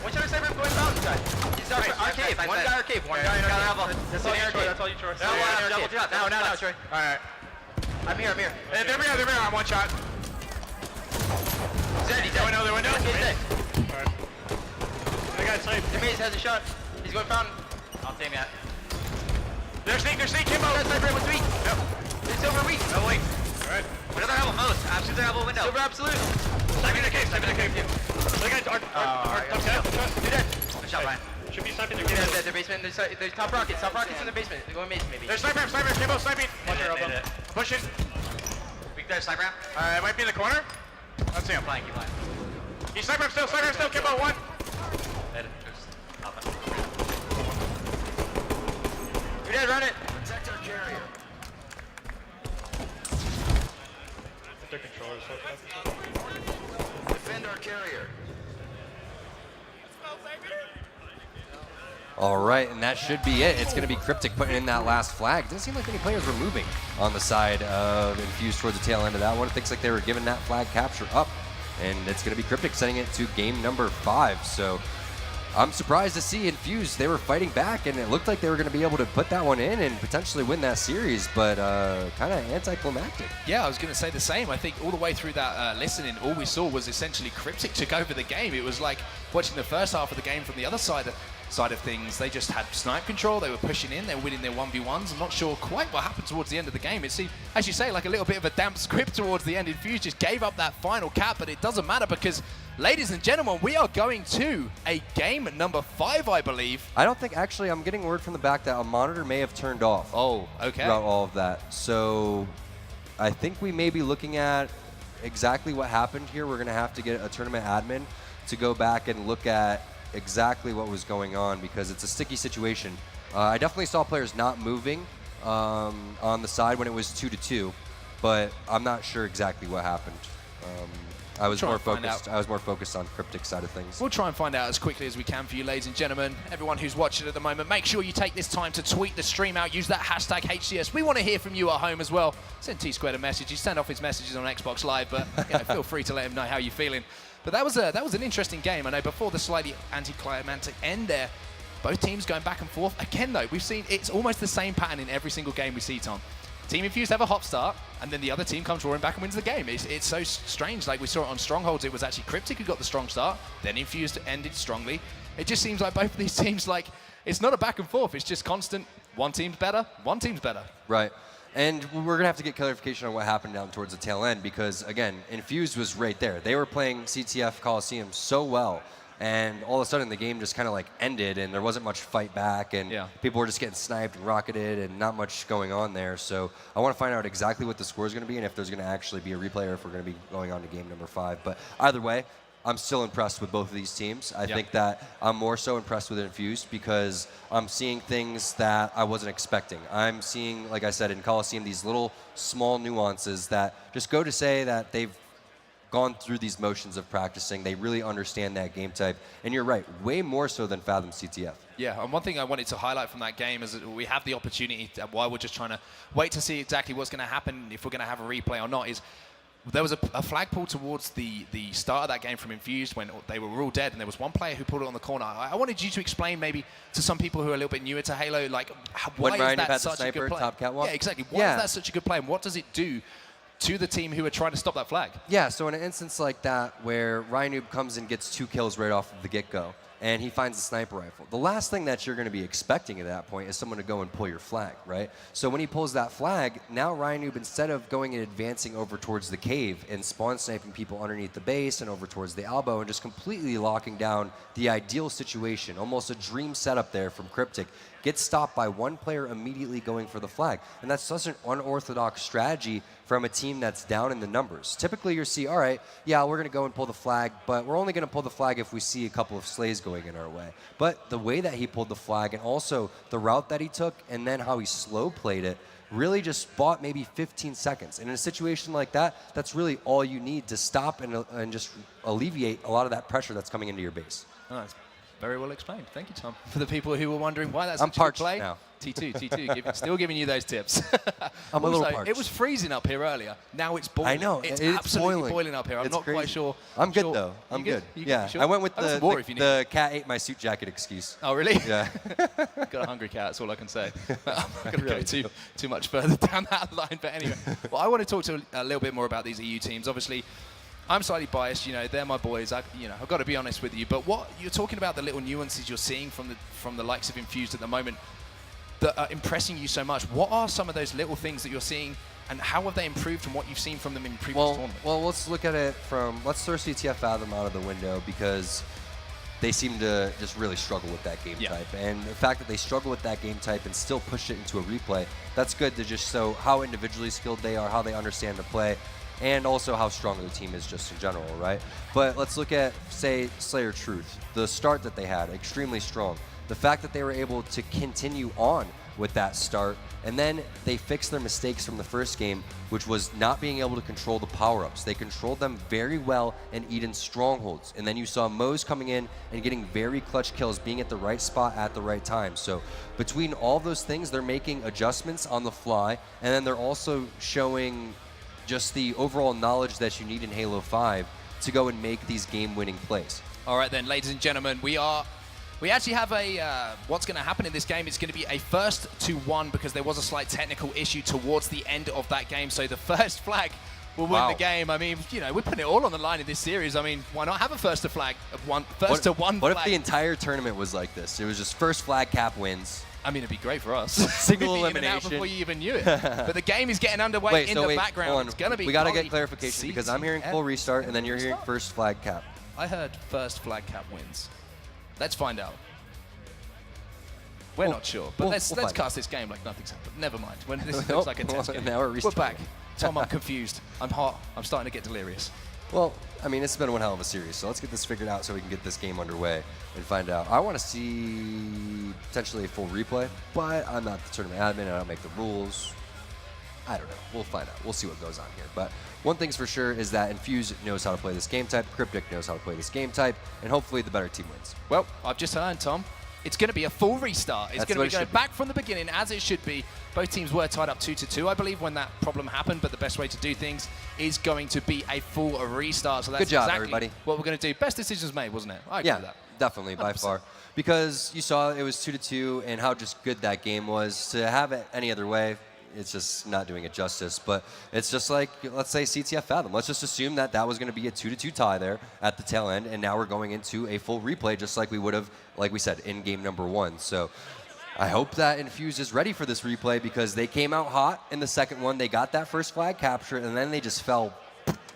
Watch out, sniper going down, guys. He's our cave. One guy our cave. One guy in our cave. That's all you, Troy. That's all you, Troy. Double shot. Now, Troy.
All right.
I'm here.
They're here. I'm one shot.
Zed, he's dead.
They're window.
He's dead.
Alright. I got sniped.
Maze has a shot. He's going fountain. I'll take that.
They're sneak, Kimbo.
That sniper was weak.
Yep.
It's over weak.
Oh, wait. Alright.
Another level most. Absolute level window. Silver absolute.
Snipe in the cave. They got
You're dead. Good shot, Ryan.
Should be sniping the
Yeah,
cave.
the basement. There's top rockets. Top rockets in the basement. They're going mason maybe.
There's sniper, Kimbo sniping. Watch your elbow. Pushing.
Weak there, sniper.
It might be in the corner. Let's see him.
Keep flying.
He's sniper still, Kimbo, one.
You're dead, run it.
Protect our carrier.
Their controllers.
Defend our carrier.
All right, and that should be it. It's going to be Cryptik putting in that last flag. Doesn't seem like any players were moving on the side of Infused towards the tail end of that one. It looks like they were giving that flag capture up, and it's going to be Cryptik sending it to game number 5. So I'm surprised to see Infused. They were fighting back, and it looked like they were going to be able to put that one in and potentially win that series, but kind of anticlimactic.
Yeah, I was going to say the same. I think all the way through that listening, all we saw was essentially Cryptik took over the game. It was like watching the first half of the game from the other side of things. They just had snipe control. They were pushing in. They were winning their 1v1s. I'm not sure quite what happened towards the end of the game. It seemed, as you say, like a little bit of a damp script towards the end. Infused just gave up that final cap, but it doesn't matter because, ladies and gentlemen, we are going to a game number 5, I believe.
I don't think, actually, I'm getting word from the back that a monitor may have turned off.
Oh, okay.
Throughout all of that. So I think we may be looking at exactly what happened here. We're going to have to get a tournament admin to go back and look at exactly what was going on because it's a sticky situation. I definitely saw players not moving on the side when it was 2-2, but I'm not sure exactly what happened. I was more focused on Cryptik's side of things.
We'll try and find out as quickly as we can for you, ladies and gentlemen. Everyone who's watching at the moment, make sure you take this time to tweet the stream out. Use that hashtag HCS. We want to hear from you at home as well. Send T-Squared a message. He sent off his messages on Xbox Live, but feel free to let him know how you're feeling. But that was an interesting game. I know before the slightly anticlimactic end there, both teams going back and forth. Again, though, we've seen it's almost the same pattern in every single game we see, Tom. Team Infused have a hot start, and then the other team comes roaring back and wins the game. It's so strange. Like we saw it on Strongholds, it was actually Cryptik who got the strong start, then Infused ended strongly. It just seems like both of these teams, like, it's not a back and forth. It's just constant. One team's better, one team's better.
Right. And we're going to have to get clarification on what happened down towards the tail end because, again, Infused was right there. They were playing CTF Coliseum so well, and all of a sudden the game just kind of like ended and there wasn't much fight back, and people were just getting sniped and rocketed and not much going on there. So I want to find out exactly what the score is going to be and if there's going to actually be a replay or if we're going to be going on to game number 5. But either way, I'm still impressed with both of these teams. I think that I'm more so impressed with Infused because I'm seeing things that I wasn't expecting. I'm seeing, like I said, in Coliseum, these little small nuances that just go to say that they've gone through these motions of practicing. They really understand that game type. And you're right, way more so than Fathom CTF.
Yeah, and one thing I wanted to highlight from that game is that we have the opportunity, while we're just trying to wait to see exactly what's going to happen, if we're going to have a replay or not, is there was a flag pull towards the start of that game from Infused when they were all dead, and there was one player who pulled it on the corner. I wanted you to explain maybe to some people who are a little bit newer to Halo, like, why is that such a good play?
Top catwalk?
Yeah, exactly. Why is that such a good play, and what does it do to the team who are trying to stop that flag?
Yeah, so in an instance like that where Rynoob comes and gets 2 kills right off of the get-go, and he finds a sniper rifle. The last thing that you're going to be expecting at that point is someone to go and pull your flag, right? So when he pulls that flag, now Rynoob, instead of going and advancing over towards the cave and spawn sniping people underneath the base and over towards the elbow and just completely locking down the ideal situation, almost a dream setup there from Cryptik, gets stopped by one player immediately going for the flag. And that's such an unorthodox strategy from a team that's down in the numbers. Typically you'll see, all right, yeah, we're going to go and pull the flag, but we're only going to pull the flag if we see a couple of slays going in our way. But the way that he pulled the flag and also the route that he took and then how he slow played it really just bought maybe 15 seconds. And in a situation like that, that's really all you need to stop and just alleviate a lot of that pressure that's coming into your base.
Oh, that's very well explained. Thank you, Tom. For the people who were wondering why that's
I'm
such a good
parched
play.
now.
T2, still giving you those tips.
I'm a little
Also,
parched.
it was freezing up here earlier. Now it's boiling.
I know.
It's
It's
absolutely boiling up here. I'm
It's
not quite
crazy.
sure.
I'm good
sure.
though. I'm
You
good.
You
Yeah,
Sure?
I went with
I have some water if you need.
the cat ate my suit jacket excuse.
Oh, really?
Yeah.
Got a hungry cat, that's all I can say. I'm not going to go too much further down that line, but anyway. Well, I want to talk a little bit more about these EU teams. Obviously, I'm slightly biased, they're my boys. I've got to be honest with you. But what you're talking about, the little nuances you're seeing from the likes of Infused at the moment that are impressing you so much. What are some of those little things that you're seeing, and how have they improved from what you've seen from them in previous tournaments?
Well, let's look at it let's throw CTF Fathom out of the window because they seem to just really struggle with that game type. And the fact that they struggle with that game type and still push it into a replay, that's good to just show how individually skilled they are, how they understand the play, and also how strong the team is just in general, right? But let's look at, say, Slayer Truth. The start that they had, extremely strong. The fact that they were able to continue on with that start, and then they fixed their mistakes from the first game, which was not being able to control the power-ups. They controlled them very well in Eden's strongholds. And then you saw Moze coming in and getting very clutch kills, being at the right spot at the right time. So between all those things, they're making adjustments on the fly, and then they're also showing just the overall knowledge that you need in Halo 5 to go and make these game-winning plays.
All right then, ladies and gentlemen, we actually have what's going to happen in this game. It's going to be a 1-1 because there was a slight technical issue towards the end of that game. So the first flag will win the game. I mean, we're putting it all on the line in this series. I mean, why not have a first to one flag?
What if the entire tournament was like this? It was just first flag cap wins.
I mean, it'd be great for us.
Single
We'd be even out
elimination.
before you even knew it. But the game is getting underway in the background.
hold on.
It's going to be.
We got to get clarification because I'm hearing full restart and then you're hearing first flag cap.
I heard first flag cap wins. Let's find out. We're not sure, but let's cast this game like nothing's happened. Never mind. When this looks like a test game.
Now we're
back. Tom, I'm confused. I'm hot. I'm starting to get delirious.
Well, I mean, it's been one hell of a series, so let's get this figured out so we can get this game underway and find out. I want to see potentially a full replay, but I'm not the tournament admin. I don't make the rules. I don't know. We'll find out. We'll see what goes on here. But one thing's for sure is that Infused knows how to play this game type, Cryptik knows how to play this game type, and hopefully the better team wins.
Well, I've just heard, Tom. It's going to be a full restart. It's going to be going back from the beginning, as it should be. Both teams were tied up 2-2, I believe, when that problem happened, but the best way to do things is going to be a full restart. So that's
Good job,
exactly
everybody.
what we're going to do. Best decisions made, wasn't it? I agree with that.
Definitely, by
100%.
far. Because you saw it was 2-2 and how just good that game was. To have it any other way, it's just not doing it justice. But it's just like, let's say CTF Fathom. Let's just assume that that was going to be a 2-2 tie there at the tail end, and now we're going into a full replay just like we would have, like we said, in game number 1. So I hope that Infused is ready for this replay because they came out hot in the second one. They got that first flag capture, and then they just fell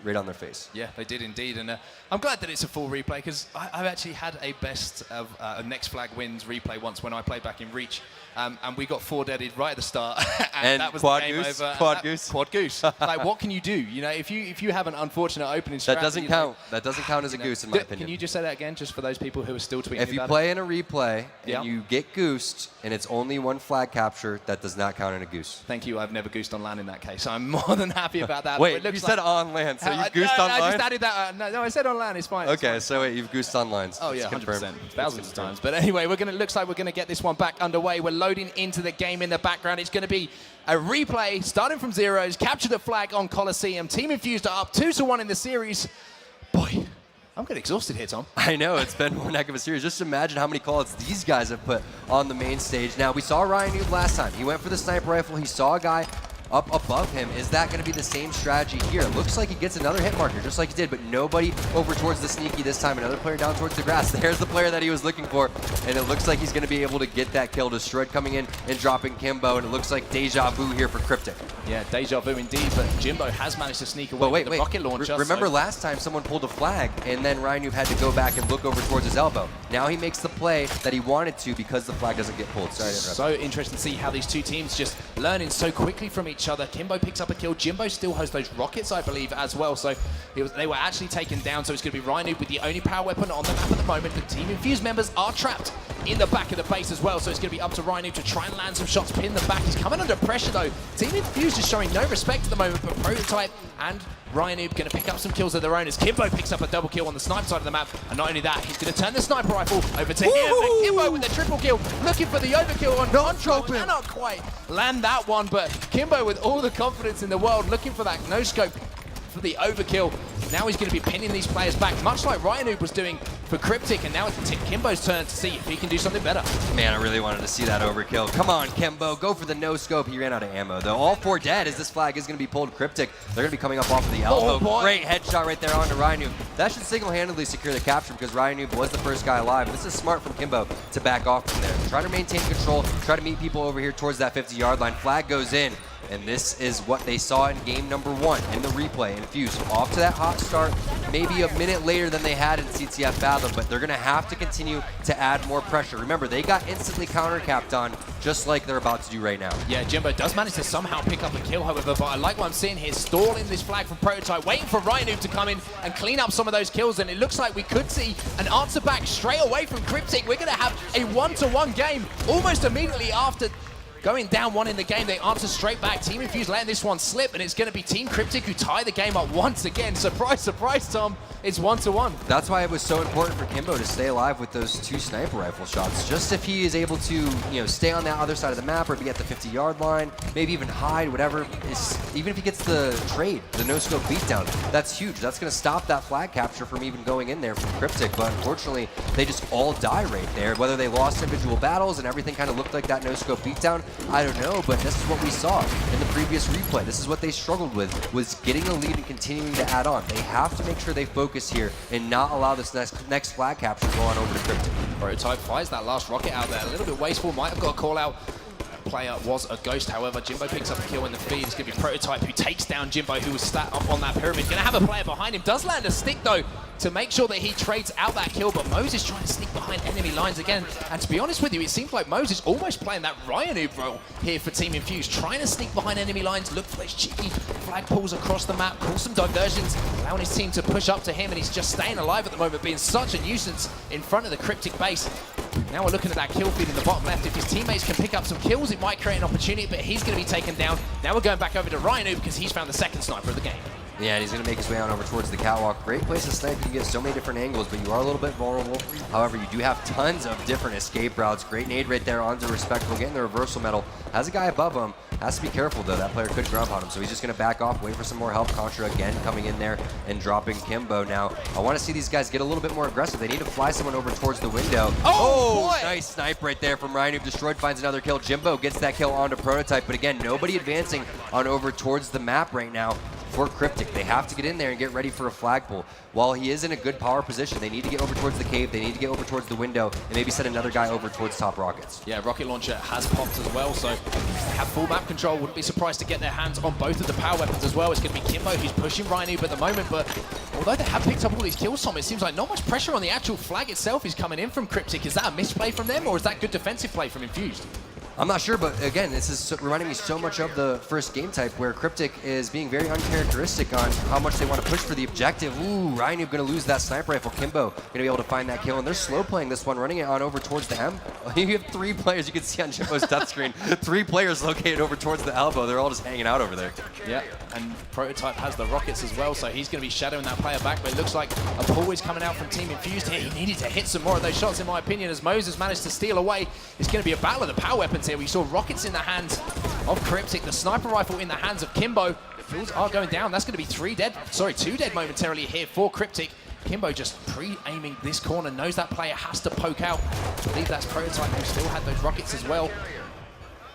right on their face.
Yeah, they did indeed. And I'm glad that it's a full replay because I've actually had a best of next flag wins replay once when I played back in Reach. And we got 4-deaded right at the start. and that was
quad
the game
goose,
over.
quad goose.
Quad goose. Like, what can you do? If you have an unfortunate opening strat,
That doesn't count. That doesn't count as a goose, in my opinion.
Can you just say that again, just for those people who are still tweeting
If you
about
play in a replay
Yeah.
and you get goosed and it's only one flag capture, that does not count in a goose.
Thank you. I've never goosed on land in that case. I'm more than happy about that.
Wait,
It looks
you said on land, so you've goosed
no,
on
I
land?
just added that. No, I said on land. It's fine. It's
Okay,
fine.
so wait, you've goosed on lines.
Oh yeah,
It's
100%,
confirmed.
thousands of times. But anyway, looks like we're gonna get this one back underway. We're loading into the game in the background. It's gonna be a replay starting from zeros. Capture the flag on Coliseum. Team Infused are up 2-1 in the series. Boy, I'm getting exhausted here, Tom.
I know, it's been one heck of a series. Just imagine how many callouts these guys have put on the main stage. Now, we saw Ryan Noob last time. He went for the sniper rifle. He saw a guy up above him. Is that going to be the same strategy here? It looks like he gets another hit marker, just like he did, but nobody over towards the sneaky this time. Another player down towards the grass. There's the player that he was looking for, and it looks like he's going to be able to get that kill. Destroyed coming in and dropping Kimbo, and it looks like deja vu here for Cryptik.
Yeah, deja vu indeed, but Jimbo has managed to sneak away
But wait,
with the rocket launcher.
Remember
so
last time someone pulled a flag, and then Ryan Noob had to go back and look over towards his elbow. Now he makes the play that he wanted to because the flag doesn't get pulled. Sorry to interrupt.
So interesting to see how these two teams just learning so quickly from each other. Kimbo picks up a kill. Jimbo still has those rockets, I believe, as well. So they were actually taken down. So it's going to be Ryan Noob with the only power weapon on the map at the moment. The Team Infused members are trapped in the back of the base as well, so it's going to be up to Rhino to try and land some shots, pin them back. He's coming under pressure though. Team Infused is showing no respect at the moment, but Prototype and Rhino going to pick up some kills of their own as Kimbo picks up a double kill on the sniper side of the map. And not only that, he's going to turn the sniper rifle over to him. And Kimbo with the triple kill, looking for the overkill on Control. Cannot quite land that one, but Kimbo with all the confidence in the world, looking for that no-scope for the overkill. Now he's going to be pinning these players back, much like Ryanoob was doing for Cryptik, and now it's Kimbo's turn to see if he can do something better. Man, I really wanted to see that overkill. Come on, Kimbo, go for the no-scope. He ran out of ammo, though. All 4 dead as this flag is going to be pulled Cryptik. They're going to be coming up off of the elbow. Great headshot right there onto Ryanoob. That should single-handedly secure the capture because Ryanoob was the first guy alive. But this is smart from Kimbo to back off from there. Try to maintain control, try to meet people over here towards that 50-yard line. Flag goes in. And this is what they saw in game number 1 in the replay. Infused off to that hot start, maybe a minute later than they had in CTF Fathom, but they're going to have to continue to add more pressure. Remember, they got instantly counter-capped on, just like they're about to do right now. Yeah, Jimbo does manage to somehow pick up a kill, however, but I like what I'm seeing here. Stalling this flag from Prototype, waiting for Ryanoob to come in and clean up some of those kills, and it looks like we could see an answer back straight away from Cryptik. We're going to have a 1-to-1 game almost immediately after going down 1 in the game. They answer straight back. Team Infused letting this one slip, and it's going to be Team Cryptik who tie the game up once again. Surprise, surprise, Tom. It's 1-to-1. That's why it was so important for Kimbo to stay alive with those 2 sniper rifle shots. Just if he is able to, stay on that other side of the map or be at the 50-yard line, maybe even hide, whatever. Even if he gets the trade, the no-scope beatdown, that's huge. That's going to stop that flag capture from even going in there from Cryptik. But unfortunately, they just all die right there. Whether they lost individual battles and everything kind of looked like that no-scope beatdown, I don't know, but this is what we saw in the previous replay. This is what they struggled with, was getting a lead and continuing to add on. They have to make sure they focus here and not allow this next flag capture to go on over to Cryptik. Prototype fires that last rocket out there. A little bit wasteful, might have got a call out. Player was a ghost, however. Jimbo picks up a kill in the feed. It's going to be Prototype who takes down Jimbo, who was sat up on that pyramid. Going to have a player behind him. Does land a stick, though, to make sure that he trades out that kill, but Moses trying to sneak behind enemy lines again. And to be honest with you, it seems like Moses is almost playing that Ryanoob role here for Team Infused, trying to sneak behind enemy lines, look for those cheeky flag pulls across the map, call some diversions, allowing his team to push up to him, and he's just staying alive at the moment, being such a nuisance in front of the Cryptik base. Now we're looking at that kill feed in the bottom left. If his teammates can pick up some kills, it might create an opportunity, but he's going to be taken down. Now we're going back over to Ryanoob because he's found the second sniper of the game. Yeah, and he's going to make his way on over towards the catwalk. Great place to snipe. You can get so many different angles, but you are a little bit vulnerable. However, you do have tons of different escape routes. Great nade right there onto Respectful, getting the reversal medal. Has a guy above him. Has to be careful, though. That player could grump on him, so he's just going to back off, wait for some more help. Contra again coming in there and dropping Kimbo. Now, I want to see these guys get a little bit more aggressive. They need to fly someone over towards the window. Oh, nice snipe right there from Ryanoob. Destroyed finds another kill. Jimbo gets that kill onto Prototype, but again, nobody advancing on over towards the map right now for Cryptik. They have to get in there and get ready for a flagpole. While he is in a good power position, they need to get over towards the cave, they need to get over towards the window, and maybe send another guy over towards top rockets. Yeah, rocket launcher has popped as well, so they have full map control. Wouldn't be surprised to get their hands on both of the power weapons as well. It's going to be Kimbo who's pushing Ryanoob at the moment, but although they have picked up all these kills, Tom, it seems like not much pressure on the actual flag itself is coming in from Cryptik. Is that a misplay from them, or is that good defensive play from Infused? I'm not sure, but again, this is reminding me so much of the first game type where Cryptik is being very uncharacteristic on how much they want to push for the objective. Ooh, Ryanoob going to lose that sniper rifle. Kimbo going to be able to find that kill, and they're slow playing this one, running it on over towards the M. You have 3 players, you can see on Jimbo's touch screen, 3 players located over towards the elbow. They're all just hanging out over there. Yeah, and Prototype has the rockets as well, so he's going to be shadowing that player back, but it looks like a pull is coming out from Team Infused here. He needed to hit some more of those shots, in my opinion, as Moses managed to steal away. It's going to be a battle of the power weapons here. We saw rockets in the hands of Cryptik, the sniper rifle in the hands of Kimbo. The fuels are going down. That's going to be 2 dead momentarily here for Cryptik. Kimbo just pre-aiming this corner, knows that player has to poke out. I believe that's Prototype who still had those rockets as well.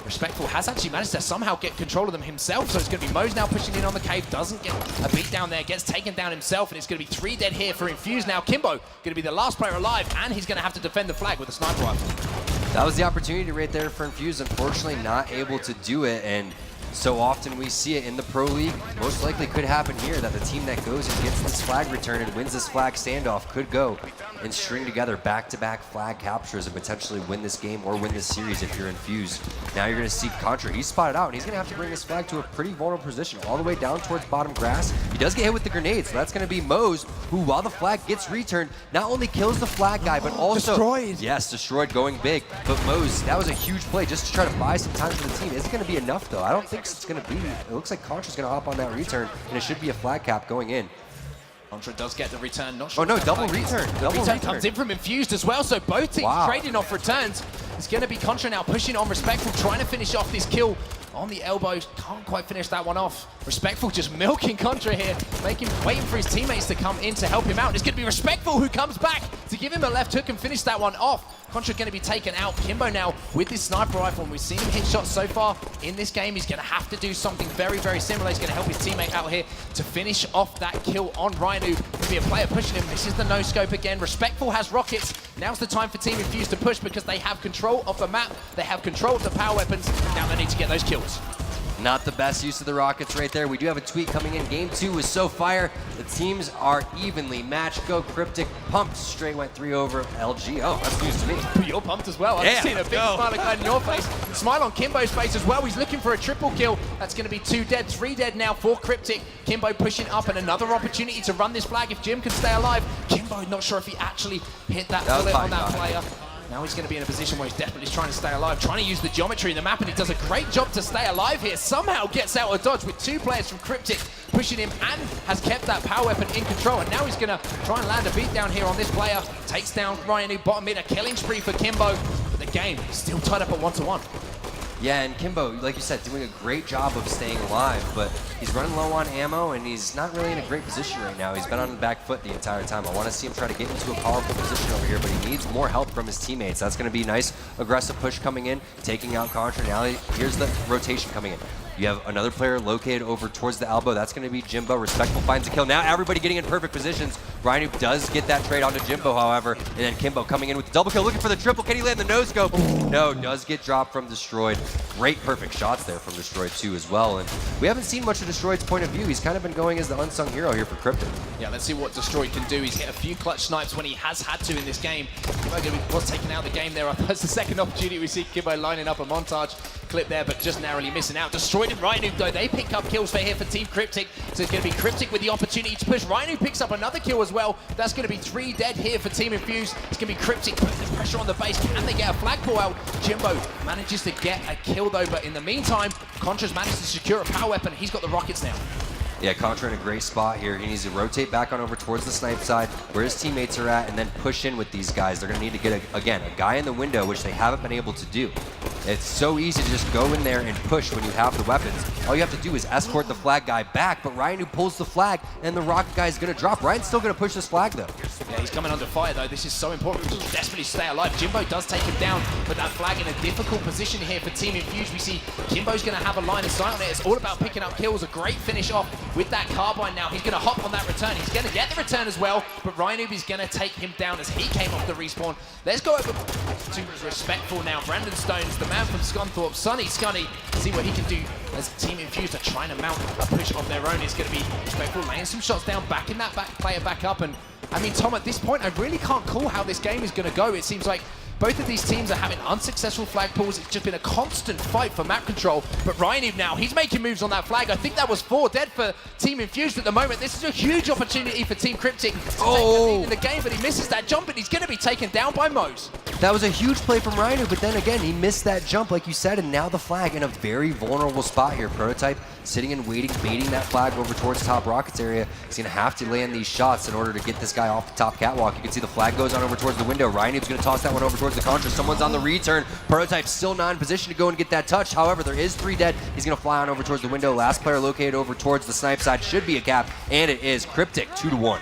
Respectful has actually managed to somehow get control of them himself, so it's going to be Mose now pushing in on the cave, doesn't get a beat down there, gets taken down himself, and it's going to be 3 dead here for Infused now. Kimbo going to be the last player alive, and he's going to have to defend the flag with a sniper rifle. That was the opportunity right there for Infused, unfortunately not able to do it, and so often we see it in the Pro League. Most likely could happen here that the team that goes and gets this flag return and wins this flag standoff could go
and string together back-to-back flag captures and potentially win this game or win this series if you're Infused. Now you're going to see Contra. He's spotted out, and he's going to have to bring his flag to a pretty vulnerable position all the way down towards bottom grass. He does get hit with the grenade, so that's going to be Mose, who, while the flag gets returned, not only kills the flag guy, but also...
Destroyed.
Yes, destroyed, going big. But Mose, that was a huge play just to try to buy some time for the team. Is it going to be enough, though? I don't think it's going to be. It looks like Contra's going to hop on that return, and it should be a flag cap going in.
Contra does get the return. Not sure.
Oh no, double return. Double return
Comes in from Infused as well, so both teams trading off returns. It's going to be Contra now pushing on Respectful, trying to finish off this kill on the elbows. Can't quite finish that one off. Respectful just milking Contra here, waiting for his teammates to come in to help him out. It's going to be Respectful who comes back to give him a left hook and finish that one off. Contra going to be taken out. Kimbo now with his sniper rifle, and we've seen him hit shots so far in this game. He's going to have to do something very, very similar. He's going to help his teammate out here to finish off that kill on Rhino. There'll be a player pushing him. This is the no-scope again. Respectful has rockets. Now's the time for Team Infused to push because they have control of the map. They have control of the power weapons. Now they need to get those kills.
Not the best use of the rockets right there. We do have a tweet coming in. Game 2 was so fire. The teams are evenly matched. Go Cryptik. Pumped. Straight went 3 over LG. Oh, that's news to me.
You're pumped as well. I've seen a big smile on your face. Smile on Kimbo's face as well. He's looking for a triple kill. That's going to be 2 dead, 3 dead now for Cryptik. Kimbo pushing up, and another opportunity to run this flag if Jim can stay alive. Kimbo not sure if he actually hit that bullet on that player. Now he's going to be in a position where he's definitely trying to stay alive, trying to use the geometry in the map, and he does a great job to stay alive here. Somehow gets out of dodge with 2 players from Cryptik pushing him and has kept that power weapon in control. And now he's going to try and land a beat down here on this player. Takes down Ryan, who bottom mid, a killing spree for Kimbo. But the game is still tied up at 1-1.
Yeah, and Kimbo, like you said, doing a great job of staying alive, but he's running low on ammo, and he's not really in a great position right now. He's been on the back foot the entire time. I want to see him try to get into a powerful position over here, but he needs more help from his teammates. That's going to be a nice, aggressive push coming in, taking out Contra. Now here's the rotation coming in. You have another player located over towards the elbow. That's going to be Jimbo. Respectful finds a kill. Now everybody getting in perfect positions. Rhino does get that trade onto Jimbo, however, and then Kimbo coming in with the double kill, looking for the triple. Can he land the no-scope? No, does get dropped from Destroyed. Great perfect shots there from Destroyed too as well, and we haven't seen much of Destroyed's point of view. He's kind of been going as the unsung hero here for Cryptik.
Yeah, let's see what Destroyed can do. He's hit a few clutch snipes when he has had to in this game. Kimbo was taking out the game there. That's the second opportunity we see Kimbo lining up a montage clip there, but just narrowly missing out. Destroyed and Rhino, though, they pick up kills for here for Team Cryptik. So it's going to be Cryptik with the opportunity to push. Rhino picks up another kill as well. That's going to be 3 dead here for Team Infused. It's going to be Cryptik putting the pressure on the base. Can they get a flagpole out? Jimbo manages to get a kill, though, but in the meantime, Contra's managed to secure a power weapon. He's got the rockets now.
Yeah, Contra in a great spot here. He needs to rotate back on over towards the snipe side where his teammates are at and then push in with these guys. They're going to need to get, again, a guy in the window, which they haven't been able to do. It's so easy to just go in there and push when you have the weapons. All you have to do is escort the flag guy back, but Ryan who pulls the flag and the rocket guy is going to drop. Ryan's still going to push this flag, though.
Yeah, he's coming under fire, though. This is so important to desperately stay alive. Jimbo does take him down, but that flag in a difficult position here for Team Infused. We see Kimbo's going to have a line of sight on it. It's all about picking up kills. A great finish off with that carbine now. He's going to hop on that return. He's going to get the return as well, but Ryan is going to take him down as he came off the respawn. Let's go over to Respectful now. Brandon Stones, the man from Scunthorpe, Scunny, see what he can do as Team Infused are trying to mount a push of their own. It's going to be Respectful laying some shots down, backing that player back up. And I mean, Tom, at this point, I really can't call how this game is going to go. It seems like both of these teams are having unsuccessful flag pulls. It's just been a constant fight for map control. But Ryan now, he's making moves on that flag. I think that was 4 dead for Team Infused at the moment. This is a huge opportunity for Team Cryptik to take the lead in the game, but he misses that jump, and he's going to be taken down by Mose.
That was a huge play from Rhino, but then again, he missed that jump, like you said, and now the flag in a very vulnerable spot here. Prototype sitting and waiting, baiting that flag over towards the top rockets area. He's going to have to land these shots in order to get this guy off the top catwalk. You can see the flag goes on over towards the window. Rhino's going to toss that one over towards the Contra. Someone's on the return. Prototype still not in position to go and get that touch. However, there is 3 dead. He's going to fly on over towards the window. Last player located over towards the snipe side should be a cap, and it is Cryptik, 2-1.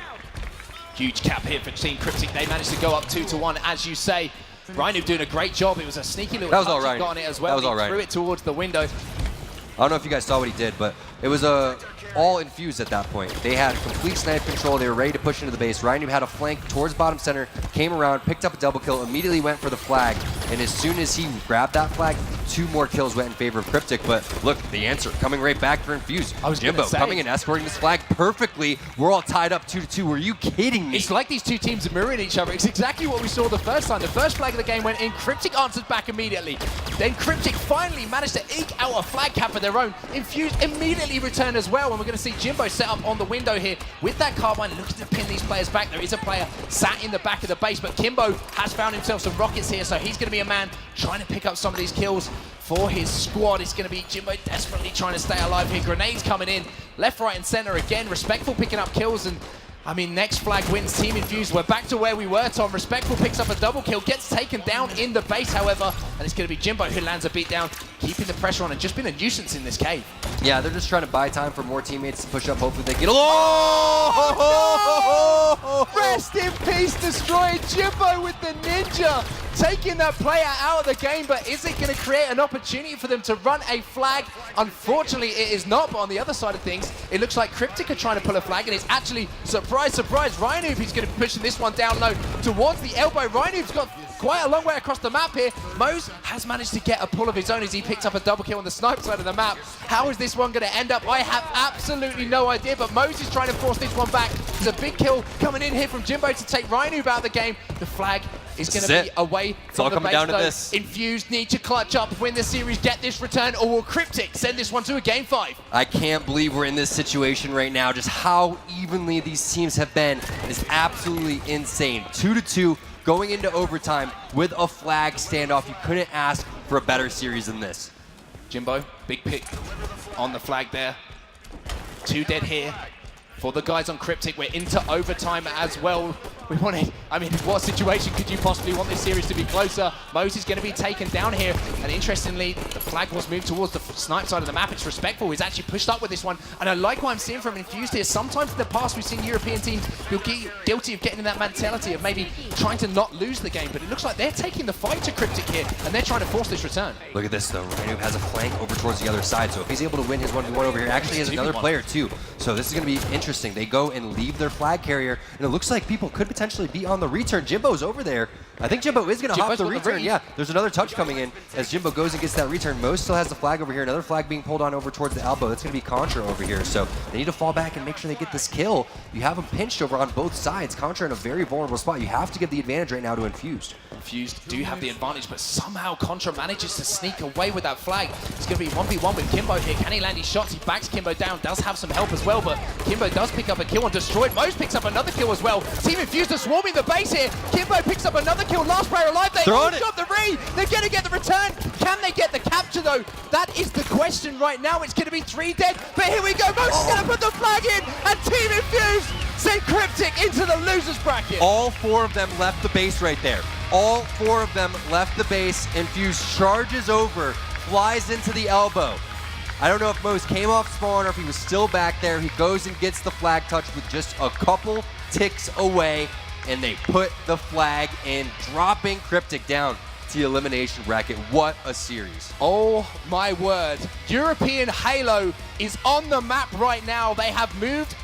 Huge cap here for Team Cryptik. They managed to go up 2-1, as you say. Rhino doing a great job. It was a sneaky little touch he got on it as well. He threw it towards the window.
I don't know if you guys saw what he did, but it was all Infused at that point. They had complete snipe control. They were ready to push into the base. Ryan had a flank towards bottom center, came around, picked up a double kill, immediately went for the flag, and as soon as he grabbed that flag, 2 more kills went in favor of Cryptik, but look, the answer coming right back for Infused. Jimbo coming and escorting this flag perfectly. We're all tied up 2-2. Were you kidding me?
It's like these two teams are mirroring each other. It's exactly what we saw the first time. The first flag of the game went in. Cryptik answered back immediately. Then Cryptik finally managed to eke out a flag cap of their own. Infused immediately returned as well, and we're going to see Jimbo set up on the window here with that carbine, looking to pin these players back. There is a player sat in the back of the base, but Kimbo has found himself some rockets here, so he's going to be a man trying to pick up some of these kills for his squad. It's going to be Jimbo desperately trying to stay alive here. Grenades coming in, left, right, and center again. Respectful picking up kills, and I mean, next flag wins. Team Infused, we're back to where we were, Tom. Respectful picks up a double kill, gets taken down in the base, however, and it's going to be Jimbo who lands a beat down, keeping the pressure on and just been a nuisance in this cave.
Yeah, they're just trying to buy time for more teammates to push up. Hopefully they get oh!
Rest in peace, destroyed Jimbo with the ninja, taking that player out of the game, but is it going to create an opportunity for them to run a flag? Unfortunately, it is not, but on the other side of things, it looks like Cryptik are trying to pull a flag, and it's actually, surprise, surprise, Rhinoop, he's going to be pushing this one down low towards the elbow. Rhinoop's got quite a long way across the map here. Mose has managed to get a pull of his own as he picked up a double kill on the sniper side of the map. How is this one going to end up? I have absolutely no idea, but Mose is trying to force this one back. There's a big kill coming in here from Jimbo to take Rhinoop out of the game. The flag is going to be away from the base,
down to this.
Infused need to clutch up, win the series, get this return, or will Cryptik send this one to a game 5?
I can't believe we're in this situation right now. Just how evenly these teams have been is absolutely insane. 2-2 going into overtime with a flag standoff. You couldn't ask for a better series than this.
Jimbo, big pick on the flag there. 2 dead here for the guys on Cryptik. We're into overtime as well. We want to, I mean, what situation could you possibly want this series to be closer? Mose is going to be taken down here, and interestingly, the flag was moved towards the snipe side of the map. It's Respectful. He's actually pushed up with this one, and I like what I'm seeing from Infused here. Sometimes in the past, we've seen European teams who get guilty of getting in that mentality of maybe trying to not lose the game, but it looks like they're taking the fight to Cryptik here, and they're trying to force this return.
Look at this, though. Rhino has a flank over towards the other side, so if he's able to win his 1v1 over here, actually has another player, too. So this is going to be interesting. They go and leave their flag carrier, and it looks like people could potentially be on the return. Jimbo's over there. I think Jimbo is going to hop the return. Yeah, there's another touch coming in as Jimbo goes and gets that return. Mo still has the flag over here. Another flag being pulled on over towards the elbow. That's going to be Contra over here. So they need to fall back and make sure they get this kill. You have them pinched over on both sides. Contra in a very vulnerable spot. You have to give the advantage right now to Infused.
Infused do have the advantage, but somehow Contra manages to sneak away with that flag. It's going to be 1v1 with Kimbo here. Can he land his shots? He backs Kimbo down. Does have some help as well, but Kimbo does pick up a kill on Destroyed. Mose picks up another kill as well. Team Infused are swarming the base here. Kimbo picks up another kill. Last player alive. They all got the re. They're going to get the return. Can they get the capture, though? That is the question right now. It's going to be 3 dead, but here we go. Mose is going to put the flag in, and Team Infused send Cryptik into the losers bracket.
All 4 of them left the base right there. All 4 of them left the base. Infused charges over, flies into the elbow. I don't know if Mose came off spawn or if he was still back there. He goes and gets the flag touch with just a couple ticks away, and they put the flag in, dropping Cryptik down to the elimination bracket. What a series.
Oh my word. European Halo is on the map right now. They have moved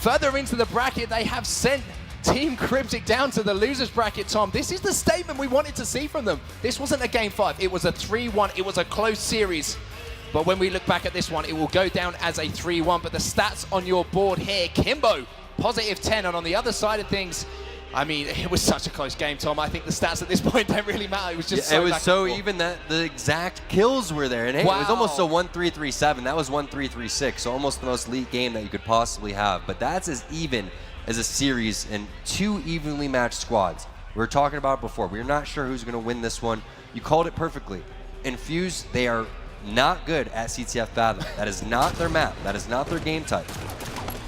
further into the bracket. They have sent Team Cryptik down to the losers bracket, Tom. This is the statement we wanted to see from them. This wasn't a game 5. It was a 3-1. It was a close series. But when we look back at this one, it will go down as a 3-1. But the stats on your board here, Kimbo, positive 10. And on the other side of things, I mean, it was such a close game, Tom. I think the stats at this point don't really matter. It was just
it was so even that the exact kills were there. And hey, it was almost a 1-3-3-7. That was 1-3-3-6. So almost the most elite game that you could possibly have. But that's as even as a series and 2 evenly matched squads. We were talking about it before. We were not sure who's going to win this one. You called it perfectly. Infused, they are not good at CTF Fathom. That is not their map. That is not their game type.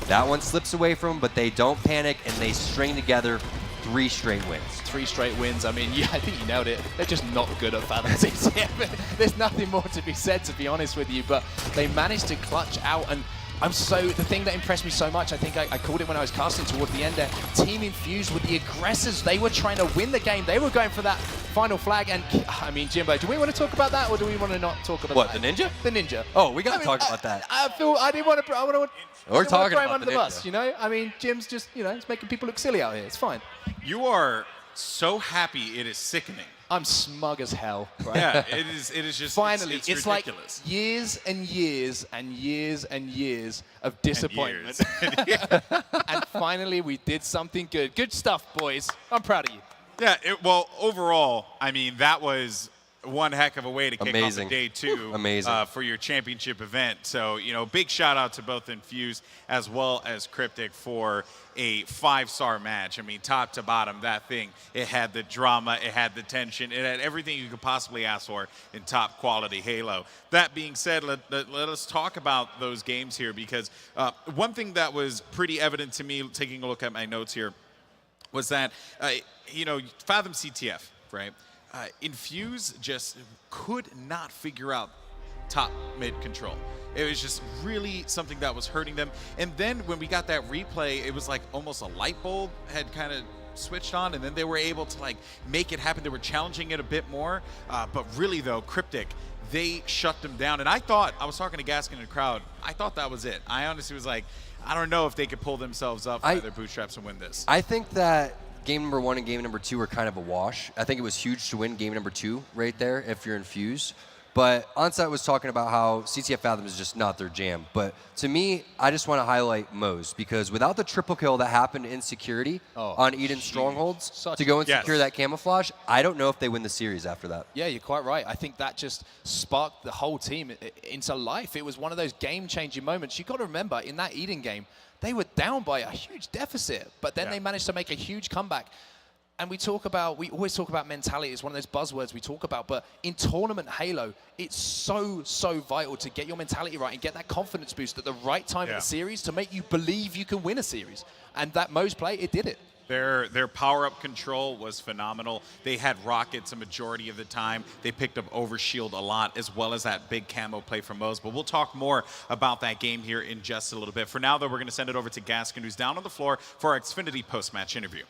That one slips away from them, but they don't panic, and they string together 3 straight wins.
3 straight wins. I mean, yeah, I think you nailed it. They're just not good at Fathom CTF. There's nothing more to be said, to be honest with you, but they managed to clutch out. And the thing that impressed me so much, I think I called it when I was casting toward the end there, Team Infused were the aggressors. They were trying to win the game. They were going for that final flag. And I mean, Jimbo, do we want to talk about that, or do we want to not talk about
what,
that?
the ninja?
The ninja.
Oh, we got to talk about that.
I didn't want to.
We're talking
throw him
about
under the bus, you know? I mean, Jim's just, you know, it's making people look silly out here. It's fine.
You are so happy it is sickening.
I'm smug as hell. Right?
Yeah, it is just
Finally,
it's
like
ridiculous.
years and years and years and years of disappointment.
years.
And finally, we did something good. Good stuff, boys. I'm proud of you.
Yeah, well, overall, I mean, that was one heck of a way to kick off the day 2
Amazing.
For your championship event. So, you know, big shout out to both Infused as well as Cryptik for a 5-star match. I mean, top to bottom, that thing, it had the drama, it had the tension, it had everything you could possibly ask for in top quality Halo. That being said, let us talk about those games here, because one thing that was pretty evident to me, taking a look at my notes here, was that, you know, Fathom CTF, right? Infuse just could not figure out top mid control. It was just really something that was hurting them. And then when we got that replay, it was like almost a light bulb had kind of switched on, and then they were able to like make it happen. They were challenging it a bit more. But really though, Cryptik, they shut them down. And I was talking to Gaskin in the crowd, I thought that was it. I honestly was like, I don't know if they could pull themselves up by their bootstraps and win this.
I think that game number 1 and game number 2 were kind of a wash. I think it was huge to win game number 2 right there if you're Infused. But Onsite was talking about how CTF Fathom is just not their jam. But to me, I just want to highlight Moze, because without the triple kill that happened in security on Eden Strongholds to go and secure that camouflage, I don't know if they win the series after that.
Yeah, you're quite right. I think that just sparked the whole team into life. It was one of those game-changing moments. You've got to remember, in that Eden game, they were down by a huge deficit, but then they managed to make a huge comeback. And we always talk about mentality. It's one of those buzzwords we talk about, but in tournament Halo, it's so vital to get your mentality right and get that confidence boost at the right time in the series to make you believe you can win a series. And that Moze play, it did it.
Their power-up control was phenomenal. They had rockets a majority of the time. They picked up Overshield a lot, as well as that big camo play from Moze. But we'll talk more about that game here in just a little bit. For now, though, we're going to send it over to Gaskin, who's down on the floor for our Xfinity post-match interview.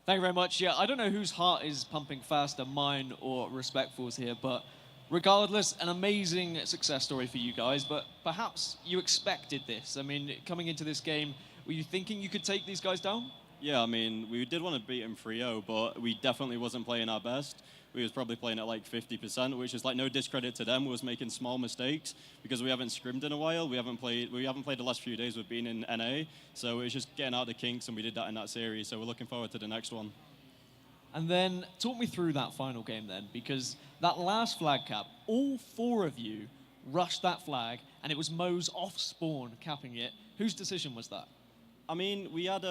Thank you very much. Yeah, I don't know whose heart is pumping faster, mine or Respectful's here, but regardless, an amazing success story for you guys, but perhaps you expected this. I mean, coming into this game, were you thinking you could take these guys down?
Yeah, I mean, we did want to beat him 3-0, but we definitely wasn't playing our best. We was probably playing at like 50%, which is like no discredit to them. We was making small mistakes because we haven't scrimmed in a while. We haven't played the last few days we've been in NA, so it was just getting out the kinks, and we did that in that series. So we're looking forward to the next one.
And then talk me through that final game then, because that last flag cap, all 4 of you rushed that flag, and it was Moze off spawn capping it. Whose decision was that?
I mean, we had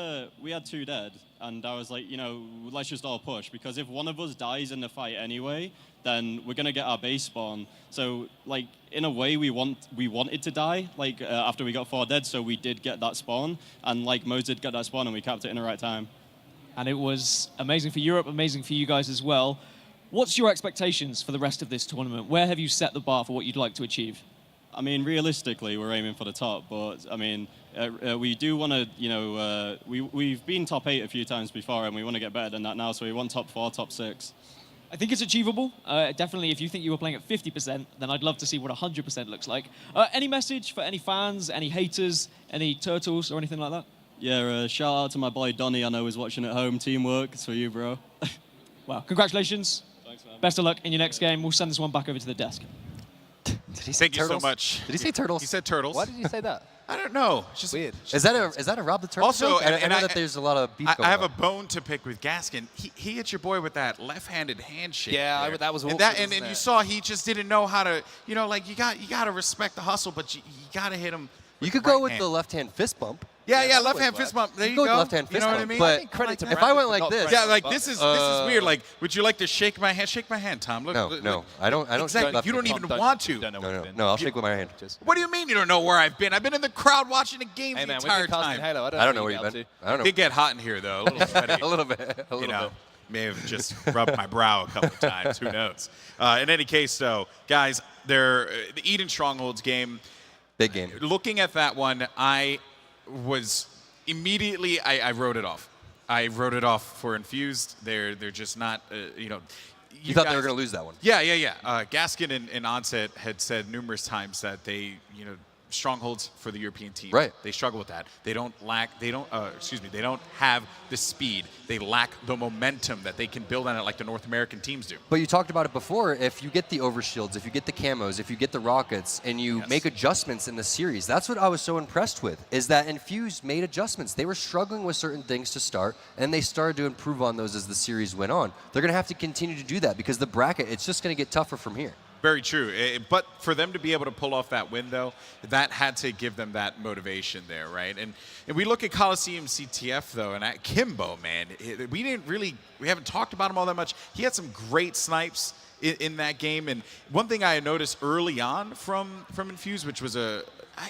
2 dead, and I was like, you know, let's just all push, because if one of us dies in the fight anyway, then we're gonna get our base spawn. So, like, in a way, we wanted to die, like after we got 4 dead, so we did get that spawn, and like Moze did get that spawn, and we capped it in the right time.
And it was amazing for Europe, amazing for you guys as well. What's your expectations for the rest of this tournament? Where have you set the bar for what you'd like to achieve?
I mean, realistically, we're aiming for the top, but I mean, we do want to, you know, we've been top 8 a few times before, and we want to get better than that now, so we want top 4, top 6.
I think it's achievable. Definitely, if you think you were playing at 50%, then I'd love to see what 100% looks like. Any message for any fans, any haters, any turtles, or anything like that?
Yeah, shout out to my boy Donnie, I know he's watching at home. Teamwork, it's for you, bro.
Well, congratulations.
Thanks, man.
Best of luck in your next game. We'll send this one back over to the desk.
Did he say
Thank
turtles?
you so much.
Did he say turtles?
He said turtles.
Why did you say that?
I don't know. It's just
Weird.
Is that a Rob the Turtle
Also,
joke? I
and
know
I-
that there's a lot of beef going
I have
on.
a bone to pick with Gaskin. He hit your boy with that left-handed handshake.
Yeah,
there.
that was
and
awkward,
and
wasn't
you
it?
saw he just didn't know how to, you know, like you got to respect the hustle, but you got to hit him.
You
with
could
the
go
right
with
hand.
the left-hand fist bump.
Yeah,
that
left hand
would
fist
work.
bump. There you
Go with
go.
left-hand
You
fist
know what I
bump,
mean?
but
I think credit to
if I
Brandon
went
for
like
not
this,
throwing
Yeah, like
But-
this is weird. Like, would you like to shake my hand? Shake my hand, Tom. Look,
no,
look,
no,
look.
I don't shake
Exactly.
left
You don't
hand.
even
Don't-
want to.
don't know
No,
what
no,
you've been.
no, I'll shake with my hand.
What do you mean you don't know where I've been? I've been in the crowd watching the game
Hey
the
man, we've
entire
been casting
time.
Halo.
I don't know where you've
get up
been.
to.
I don't know.
Did get hot in here though, a little sweaty.
A little bit. A
You
little
know,
bit.
may have just rubbed my brow a couple of times. Who knows? In any case, though, guys, the Eden Strongholds game.
Big game.
Looking at that one, I was immediately I wrote it off. I wrote it off for Infused. They're just not, you know.
You thought they
guys-
were going to lose that one.
Yeah. Gaskin and Onset had said numerous times that they, you know, strongholds for the European team.
Right.
They struggle with that. They don't have the speed. They lack the momentum that they can build on it like the North American teams do.
But you talked about it before. If you get the overshields, if you get the camos, if you get the rockets, and you make adjustments in the series, that's what I was so impressed with, is that Infused made adjustments. They were struggling with certain things to start, and they started to improve on those as the series went on. They're going to have to continue to do that because the bracket, it's just going to get tougher from here.
Very true. But for them to be able to pull off that win, though, that had to give them that motivation there, right? And we look at Coliseum CTF, though, and at Kimbo, man, we haven't talked about him all that much. He had some great snipes in that game. And one thing I noticed early on from Infused, which was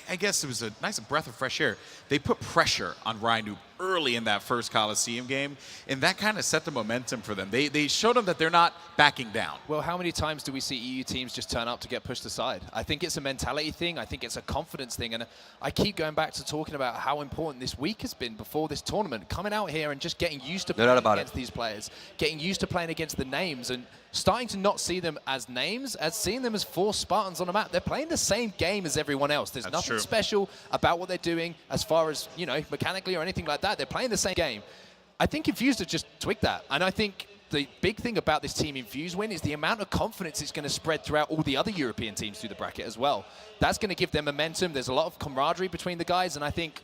I guess it was a nice breath of fresh air. They put pressure on Rhino early in that first Coliseum game, and that kind of set the momentum for them. They showed them that they're not backing down.
Well, how many times do we see EU teams just turn up to get pushed aside? I think it's a mentality thing. I think it's a confidence thing. And I keep going back to talking about how important this week has been before this tournament. Coming out here and just getting used to playing against these players, getting used to playing against the names, and starting to not see them as names, as seeing them as 4 Spartans on a map. They're playing the same game as everyone else. There's nothing special about what they're doing as far as, mechanically or anything like that. They're playing the same game. I think Infused have just tweaked that. And I think the big thing about this Team Infused win is the amount of confidence it's going to spread throughout all the other European teams through the bracket as well. That's going to give them momentum. There's a lot of camaraderie between the guys, and I think,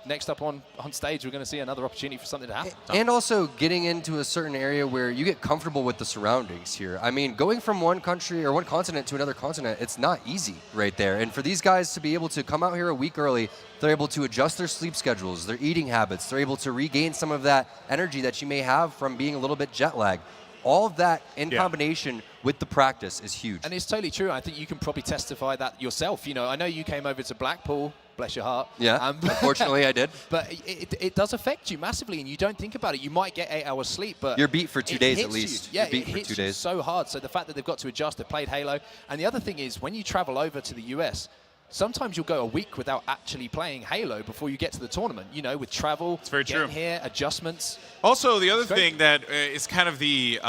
next up on stage, we're going to see another opportunity for something to happen.
And also getting into a certain area where you get comfortable with the surroundings here. I mean, going from one country or one continent to another continent, it's not easy right there. And for these guys to be able to come out here a week early, they're able to adjust their sleep schedules, their eating habits. They're able to regain some of that energy that you may have from being a little bit jet lagged. All of that in combination with the practice is huge.
And it's totally true. I think you can probably testify that yourself. I know you came over to Blackpool, bless your heart.
Yeah, unfortunately I did.
But it does affect you massively, and you don't think about it. You might get 8 hours sleep, but
you're beat for 2 days at least.
Yeah,
you're beat
it hits
for 2 days.
you so hard. So the fact that they've got to adjust, they've played Halo. And the other thing is, when you travel over to the US, sometimes you'll go a week without actually playing Halo before you get to the tournament, with travel,
it's very true.
Here, adjustments.
Also, the other thing that is kind of the,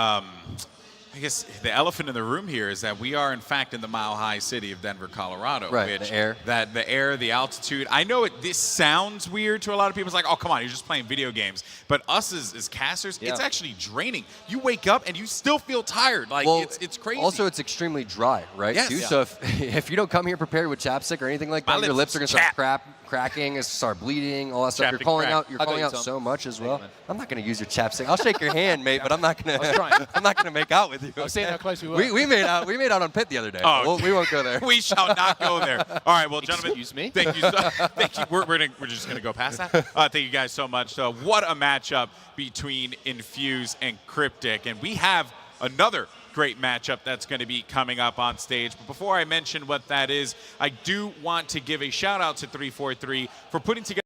I guess, the elephant in the room here is that we are, in fact, in the mile-high city of Denver, Colorado.
Right,
which
the air.
The air, the altitude. I know this sounds weird to a lot of people. It's like, oh, come on, you're just playing video games. But us as casters, it's actually draining. You wake up and you still feel tired. Like, it's crazy.
Also, it's extremely dry, right?
Yes.
Too? So if you don't come here prepared with chapstick or anything like that, your lips are going to start cracking, it's start bleeding, all that stuff. You're calling out so much as well. I'm not going to use your chapstick. I'll shake your hand, mate, but I'm not going to. I'm not going to make out with you.
I was seeing how close we were.
We made out on pit the other day.
Oh,
we won't go there.
We shall not go there. All right, well, gentlemen.
Excuse me.
Thank you. Thank you. We're just going to go past that. Thank you guys so much. So what a matchup between Infused and Cryptik, and we have another great matchup that's going to be coming up on stage. But before I mention what that is, I do want to give a shout out to 343 for putting together